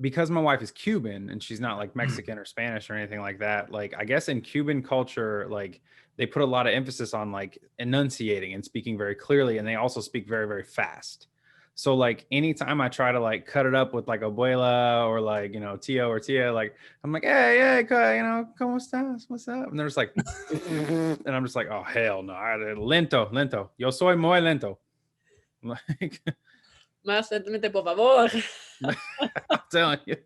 because my wife is Cuban and she's not like Mexican or Spanish or anything like that. Like, I guess in Cuban culture, like they put a lot of emphasis on like enunciating and speaking very clearly. And they also speak very, very fast. So like anytime I try to like cut it up with like abuela or like, you know, tío or tía, like I'm like, hey, you know, ¿cómo estás? What's up? And they're just like, and I'm just like, oh, hell no. Lento. Yo soy muy lento. I'm like, más lentamente, por favor. I'm telling you.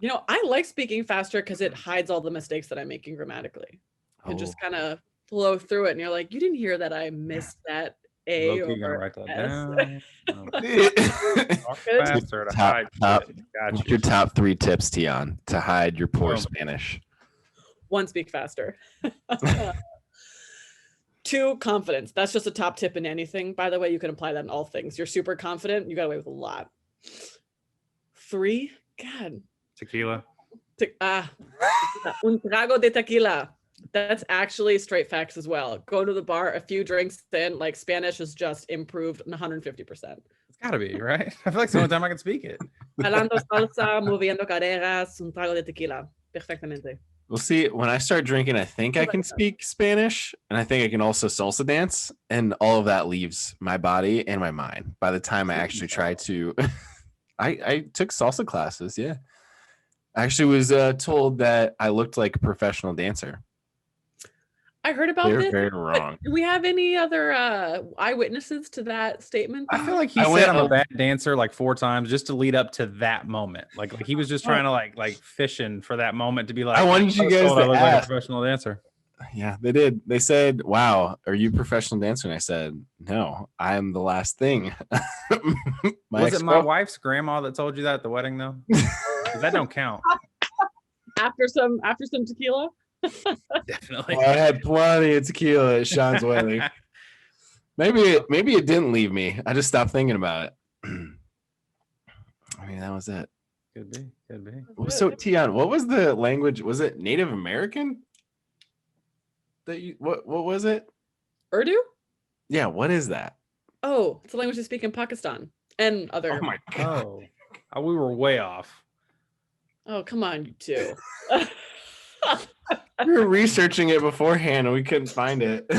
You know, I like speaking faster because it hides all the mistakes that I'm making grammatically. And just kind of flow through it. And you're like, you didn't hear that I missed that A or gonna write that down. What's your top 3 tips, Tian, to hide your poor Spanish? 1, speak faster. 2, confidence. That's just a top tip in anything. By the way, you can apply that in all things. You're super confident, you got away with a lot. 3, God. Tequila. Un trago de tequila. That's actually straight facts as well. Go to the bar, a few drinks in, like Spanish is just improved 150%. It's gotta be, right? I feel like it's the only time I can speak it. Hablando salsa, moviendo caderas, un trago de tequila. Perfectamente. We'll see. When I start drinking, I think I can speak Spanish, and I think I can also salsa dance, and all of that leaves my body and my mind. By the time I actually try to, I took salsa classes. Yeah, I actually was told that I looked like a professional dancer. I heard about They're this. very wrong. Do we have any other eyewitnesses to that statement? I feel like he said I'm a bad dancer like 4 times just to lead up to that moment. Like he was just trying to like fishing for that moment to be like, I wanted you guys to look ask. like a professional dancer. Yeah, they did. They said, "Wow, are you a professional dancer?" And I said, "No, I'm the last thing." Was it my wife's grandma that told you that at the wedding though? 'Cause that don't count. After some tequila. Definitely. Well, I had plenty of tequila at Sean's wedding. Maybe it didn't leave me. I just stopped thinking about it. I mean, that was it. Could be. So Tiane, what was the language? Was it Native American? What was it? Urdu? Yeah, what is that? Oh, it's a language they speak in Pakistan and other. Oh my god. Oh, we were way off. Oh, come on, you two. We were researching it beforehand and we couldn't find it.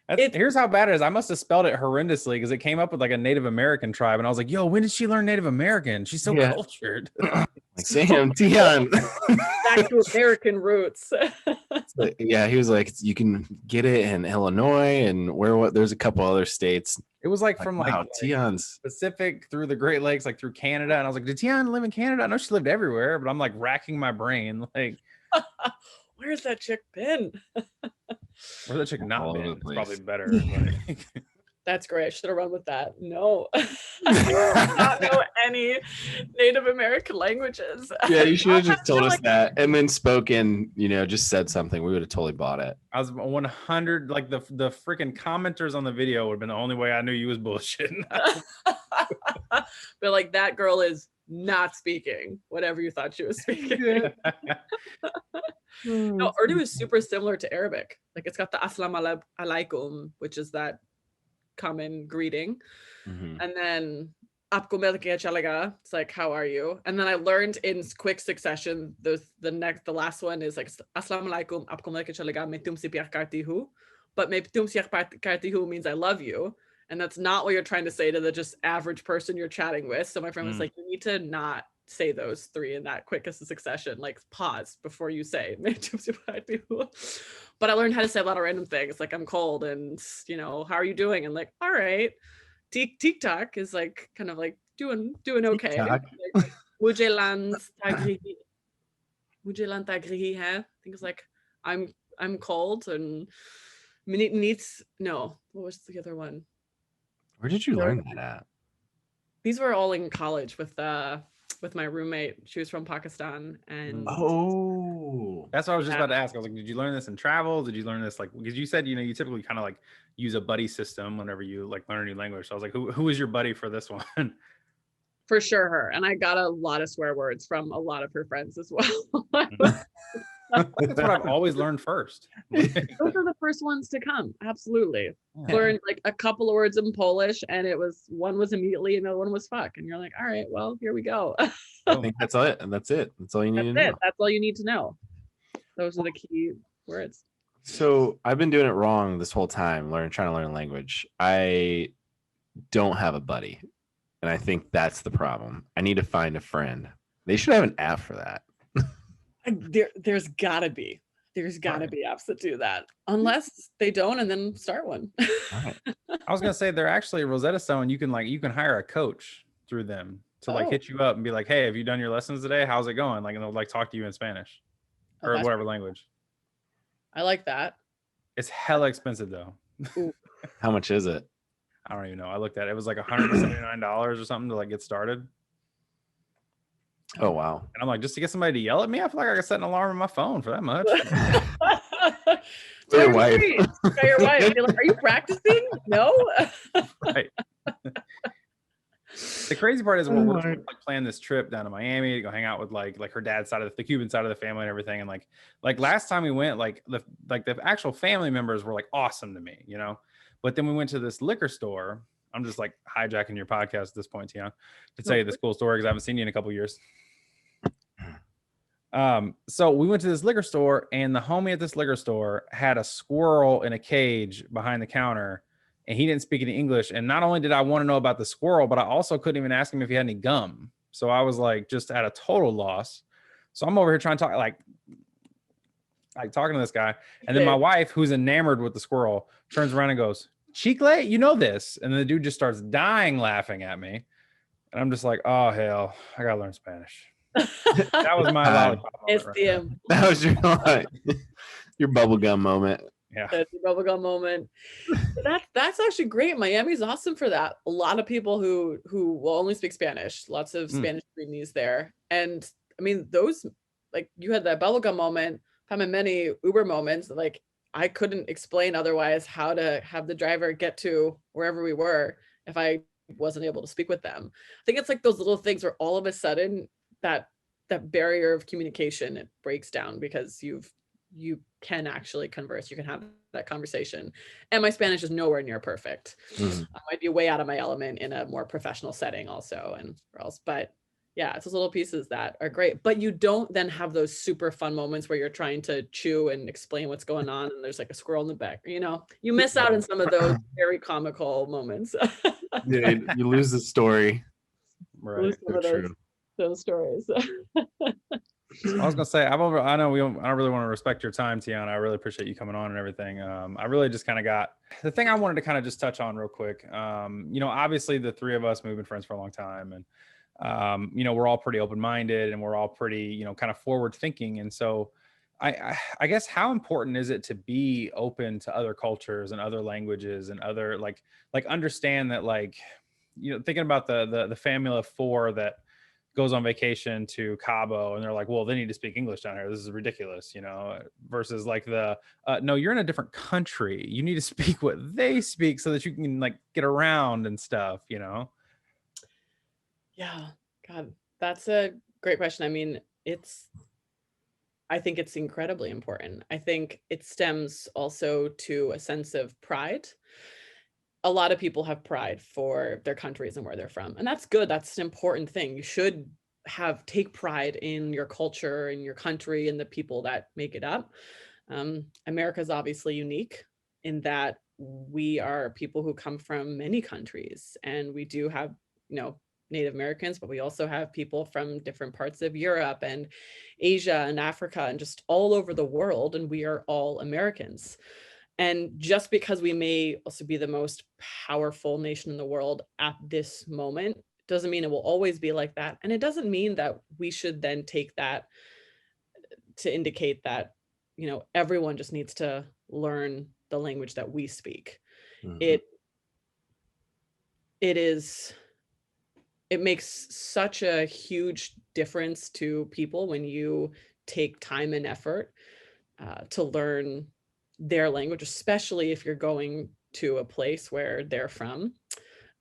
Here's how bad it is. I must have spelled it horrendously because it came up with like a Native American tribe, and I was like, "Yo, when did she learn Native American? She's so cultured." Like, Sam, Tiane. Back to American roots. Yeah, he was like, "You can get it in Illinois and there's a couple other states." It was like from wow, Tiane's Pacific through the Great Lakes, like through Canada, and I was like, "Did Tiane live in Canada?" I know she lived everywhere, but I'm like racking my brain, like, where's that chick been? Where's that chick not been? It's probably better. Like. That's great. I should have run with that. No, I do not know any Native American languages. Yeah, you should have just told us that and then spoken, just said something. We would have totally bought it. I was 100, like the freaking commenters on the video would have been the only way I knew you was bullshitting. But like, that girl is not speaking whatever you thought she was speaking. No, Urdu is super similar to Arabic. Like, it's got the Assalamu alaikum, which is that common greeting. Mm-hmm. And then Aapko mil ke acha laga, it's like, how are you? And then I learned in quick succession, the last one is like, Assalamu alaikum, Aapko mil ke acha laga, main tumse pyar karti hu. But main tumse pyar karti hu means I love you. And that's not what you're trying to say to the just average person you're chatting with. So my friend was like, you need to not say those three in that quick succession. Like, pause before you say. But I learned how to say a lot of random things. Like, I'm cold, and how are you doing? And like, all right. TikTok is like kind of like doing okay. Like, Mujhe land tagrihi hai. I think it's like, I'm cold, and no. What was the other one? Where did you learn that at? These were all in college with my roommate. She was from Pakistan, and that's what I was just about to ask. I was like, did you learn this in travel? Did you learn this because you said you typically kind of like use a buddy system whenever you like learn a new language. So I was like, who is your buddy for this one? For sure, her. And I got a lot of swear words from a lot of her friends as well. That's what I've always learned first. Those are the first ones to come. Absolutely. Yeah. Learned like a couple of words in Polish, and one was immediately, and the other one was fuck. And you're like, all right, well, here we go. I think that's it. And that's it. That's all you need to know. That's all you need to know. Those are the key words. So I've been doing it wrong this whole time, trying to learn language. I don't have a buddy. And I think that's the problem. I need to find a friend. They should have an app for that. There's gotta be apps that do that, unless they don't, and then start one. Right. I was gonna say they're actually Rosetta Stone. You can hire a coach through them to hit you up and be like, hey, have you done your lessons today? How's it going? Like, and they'll talk to you in Spanish or whatever language. I like that. It's hella expensive though. How much is it? I don't even know. I looked at it. It was like $179 or something to get started. Oh wow. And I'm like, just to get somebody to yell at me, I feel like I could set an alarm on my phone for that much. For your wife. Your wife. Like, are you practicing? No. Right. The crazy part is we're planning this trip down to Miami to go hang out with like her dad's side of the Cuban side of the family and everything. And like last time we went, the actual family members were like awesome to me, But then we went to this liquor store. I'm just like hijacking your podcast at this point, Tiane, to tell you this cool story because I haven't seen you in a couple years. So we went to this liquor store, and the homie at this liquor store had a squirrel in a cage behind the counter, and he didn't speak any English. And not only did I want to know about the squirrel, but I also couldn't even ask him if he had any gum. So I was like just at a total loss. So I'm over here trying to talk, like talking to this guy. And then my wife, who's enamored with the squirrel, turns around and goes, Chicle, you know this. And then the dude just starts dying laughing at me. And I'm just like, oh, hell, I got to learn Spanish. That was my lollipop. That was your line. Your bubblegum moment. Yeah. That's a bubblegum moment. That's actually great. Miami's awesome for that. A lot of people who will only speak Spanish, lots of Spanish trainees there. And I mean, those, like, you had that bubblegum moment, how many Uber moments, like I couldn't explain otherwise how to have the driver get to wherever we were if I wasn't able to speak with them. I think it's like those little things where all of a sudden that barrier of communication, it breaks down because you can actually converse, you can have that conversation. And my Spanish is nowhere near perfect. I might be way out of my element in a more professional setting also, and or else, but yeah, it's those little pieces that are great. But you don't then have those super fun moments where you're trying to chew and explain what's going on and there's like a squirrel in the back, you know, you miss out on some of those very comical moments. Yeah, you lose the story. Right. Those stories. I was gonna say, I don't really want to respect your time, Tiane. I really appreciate you coming on and everything. I really just kind of got the thing I wanted to kind of just touch on real quick. You know, obviously the three of us have been friends for a long time, and you know, we're all pretty open-minded and we're all pretty, you know, kind of forward thinking. And so I guess how important is it to be open to other cultures and other languages and other like understand that, like, you know, thinking about the family of four that goes on vacation to Cabo and they're like, well, they need to speak English down here. This is ridiculous, you know, versus like no, you're in a different country. You need to speak what they speak so that you can like get around and stuff, you know? Yeah, God, that's a great question. I mean, I think it's incredibly important. I think it stems also to a sense of pride. A lot of people have pride for their countries and where they're from, and that's good. That's an important thing. You should take pride in your culture and your country and the people that make it up. America is obviously unique in that we are people who come from many countries, and we do have, you know, Native Americans, but we also have people from different parts of Europe and Asia and Africa and just all over the world, and we are all Americans. And just because we may also be the most powerful nation in the world at this moment doesn't mean it will always be like that. And it doesn't mean that we should then take that to indicate that, you know, everyone just needs to learn the language that we speak. It makes such a huge difference to people when you take time and effort to learn their language, especially if you're going to a place where they're from.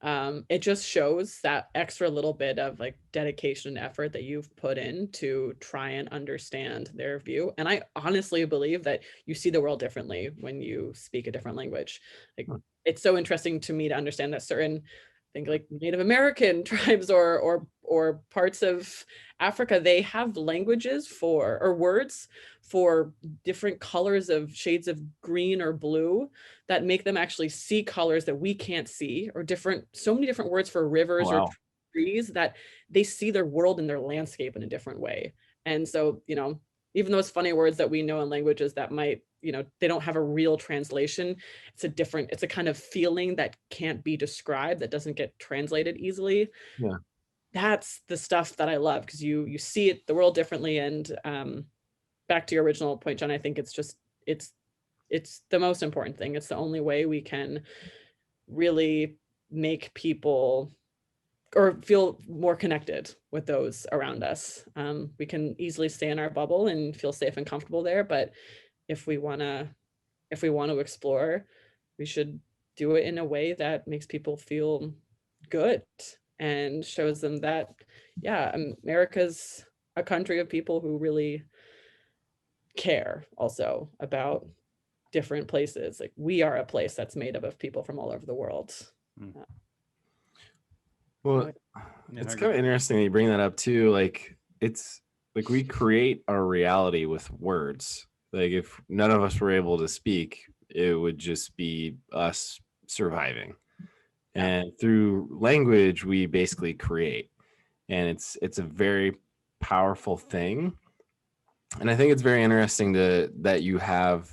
It just shows that extra little bit of like dedication and effort that you've put in to try and understand their view. And I honestly believe that you see the world differently when you speak a different language. Like, it's so interesting to me to understand that certain, I think, like Native American tribes or parts of Africa, they have languages or words for different colors of shades of green or blue that make them actually see colors that we can't see, or so many different words for rivers or trees that they see their world and their landscape in a different way. And so, you know, even those funny words that we know in languages that might, you know, they don't have a real translation. It's a kind of feeling that can't be described, that doesn't get translated easily. Yeah. That's the stuff that I love, because you see the world differently. And back to your original point, John, I think it's the most important thing. It's the only way we can really make people or feel more connected with those around us. We can easily stay in our bubble and feel safe and comfortable there, but if we want to explore, we should do it in a way that makes people feel good and shows them that, yeah, America's a country of people who really care also about different places. Like, we are a place that's made up of people from all over the world. Well, it's kind of interesting that you bring that up too. Like, it's like we create our reality with words. Like, if none of us were able to speak, it would just be us surviving. And through language, we basically create. And it's a very powerful thing. And I think it's very interesting that you have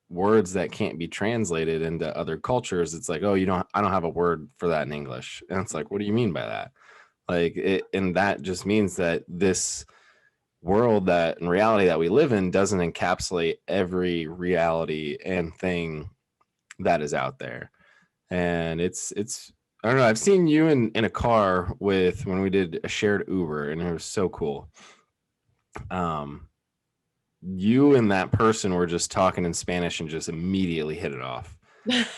words that can't be translated into other cultures. It's like, oh, I don't have a word for that in English. And it's like, what do you mean by that? Like, and that just means that this world that and reality that we live in doesn't encapsulate every reality and thing that is out there. And it's I don't know, I've seen you in a car with when we did a shared Uber, and it was so cool. You and that person were just talking in Spanish and just immediately hit it off.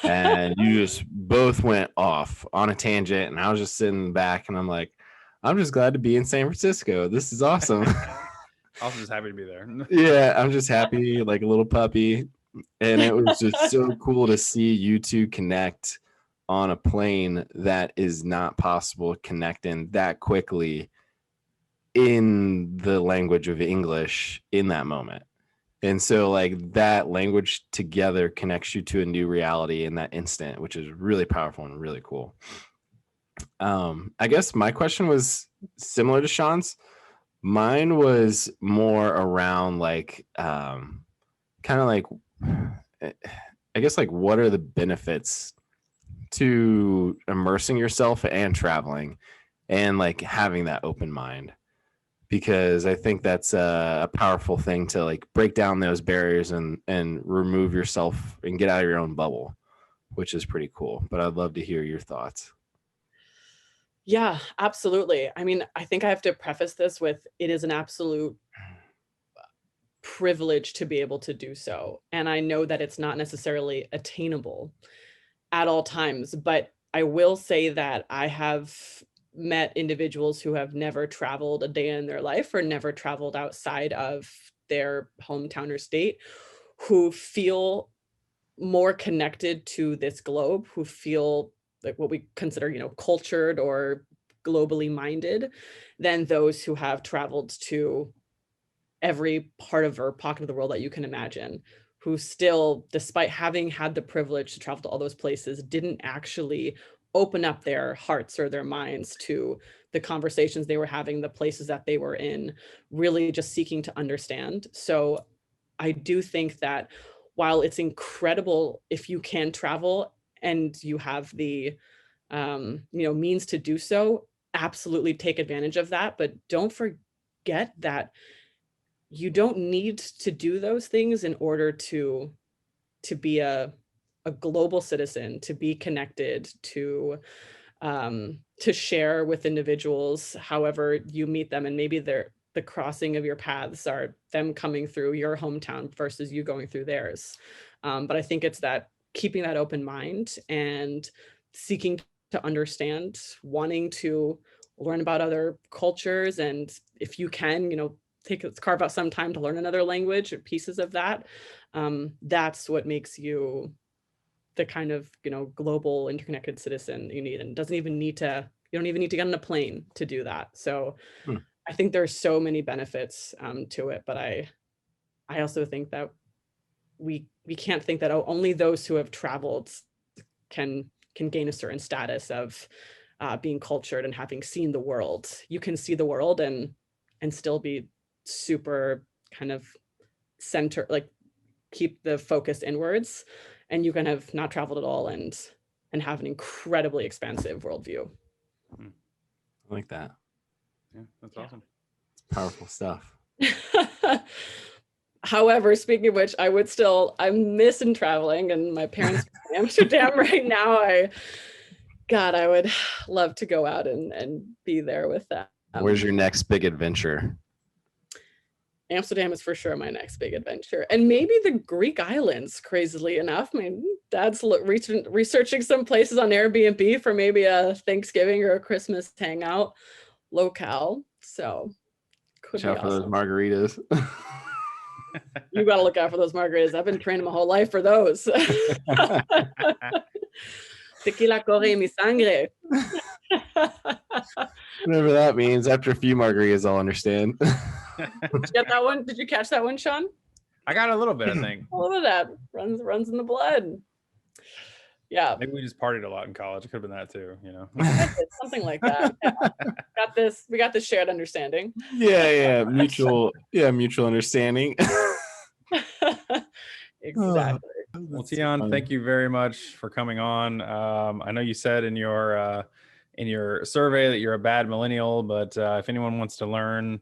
And you just both went off on a tangent, and I was just sitting back and I'm like, I'm just glad to be in San Francisco. This is awesome. Also just happy to be there. Yeah, I'm just happy like a little puppy. And it was just so cool to see you two connect on a plane that is not possible connecting that quickly in the language of English in that moment. And so like that language together connects you to a new reality in that instant, which is really powerful and really cool. I guess my question was similar to Sean's. Mine was more around like kind of like, I guess like what are the benefits to immersing yourself and traveling and like having that open mind? Because I think that's a powerful thing to like break down those barriers and remove yourself and get out of your own bubble, which is pretty cool. But I'd love to hear your thoughts. Yeah, absolutely. I mean, I think I have to preface this with it is an absolute privilege to be able to do so. And I know that it's not necessarily attainable at all times, but I will say that I have met individuals who have never traveled a day in their life or never traveled outside of their hometown or state, who feel more connected to this globe, who feel like what we consider, cultured or globally minded than those who have traveled to every part of or pocket of the world that you can imagine, who still, despite having had the privilege to travel to all those places, didn't actually open up their hearts or their minds to the conversations they were having, the places that they were in, really just seeking to understand. So I do think that while it's incredible if you can travel and you have the means to do so, absolutely take advantage of that. But don't forget that you don't need to do those things in order to be a global citizen, to be connected, to share with individuals however you meet them. And maybe the crossing of your paths are them coming through your hometown versus you going through theirs. But I think it's that keeping that open mind and seeking to understand, wanting to learn about other cultures. And if you can, carve out some time to learn another language or pieces of that. That's what makes you the kind of, global interconnected citizen you need. And you don't even need to get on a plane to do that. So I think there's so many benefits to it, but I also think that we can't think that only those who have traveled can gain a certain status of being cultured and having seen the world. You can see the world and still be super kind of center, like keep the focus inwards, and you can have not traveled at all and have an incredibly expansive worldview. I like that. Yeah, that's awesome. It's powerful stuff. However, speaking of which, I'm missing traveling, and my parents are in Amsterdam right now. I would love to go out and be there with them. Where's your next big adventure? Amsterdam is for sure my next big adventure. And maybe the Greek islands, crazily enough. My dad's researching some places on Airbnb for maybe a Thanksgiving or a Christmas hangout locale. So could Watch out for those margaritas. You got to look out for those margaritas. I've been training my whole life for those. Tequila corre mi sangre. Whatever that means. After a few margaritas, I'll understand. Did you get that one? Did you catch that one, Sean? I got a little bit, I think. A little bit of that runs in the blood. Yeah. Maybe we just partied a lot in college. It could have been that too, Something like that. Yeah. We got this shared understanding. Yeah. Mutual understanding. Exactly. Well, Tiane, thank you very much for coming on. I know you said in your survey that you're a bad millennial, but if anyone wants to learn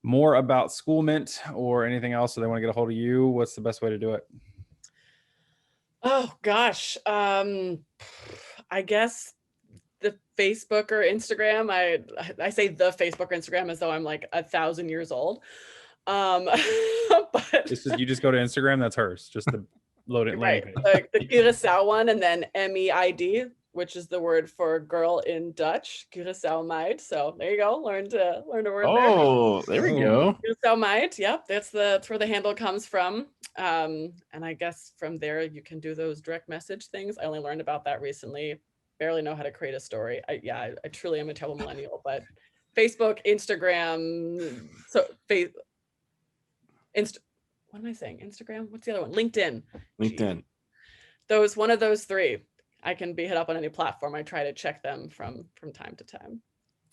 more about SchoolMint or anything else, so they want to get a hold of you, what's the best way to do it? Oh gosh. I guess the Facebook or Instagram. I say the Facebook or Instagram as though I'm like 1,000 years old. But You just go to Instagram, that's hers, just the load it right, landing page. the Curaçao one, and then MEID, which is the word for girl in Dutch, Curaçao meid. So there you go, learn a word there. Oh, there we go. Curaçao meid, yep, that's where the handle comes from. And I guess from there you can do those direct message things. I only learned about that recently. Barely know how to create a story. I truly am a terrible millennial, but Facebook, Instagram, what am I saying? Instagram? What's the other one? LinkedIn. LinkedIn. One of those three. I can be hit up on any platform. I try to check them from time to time.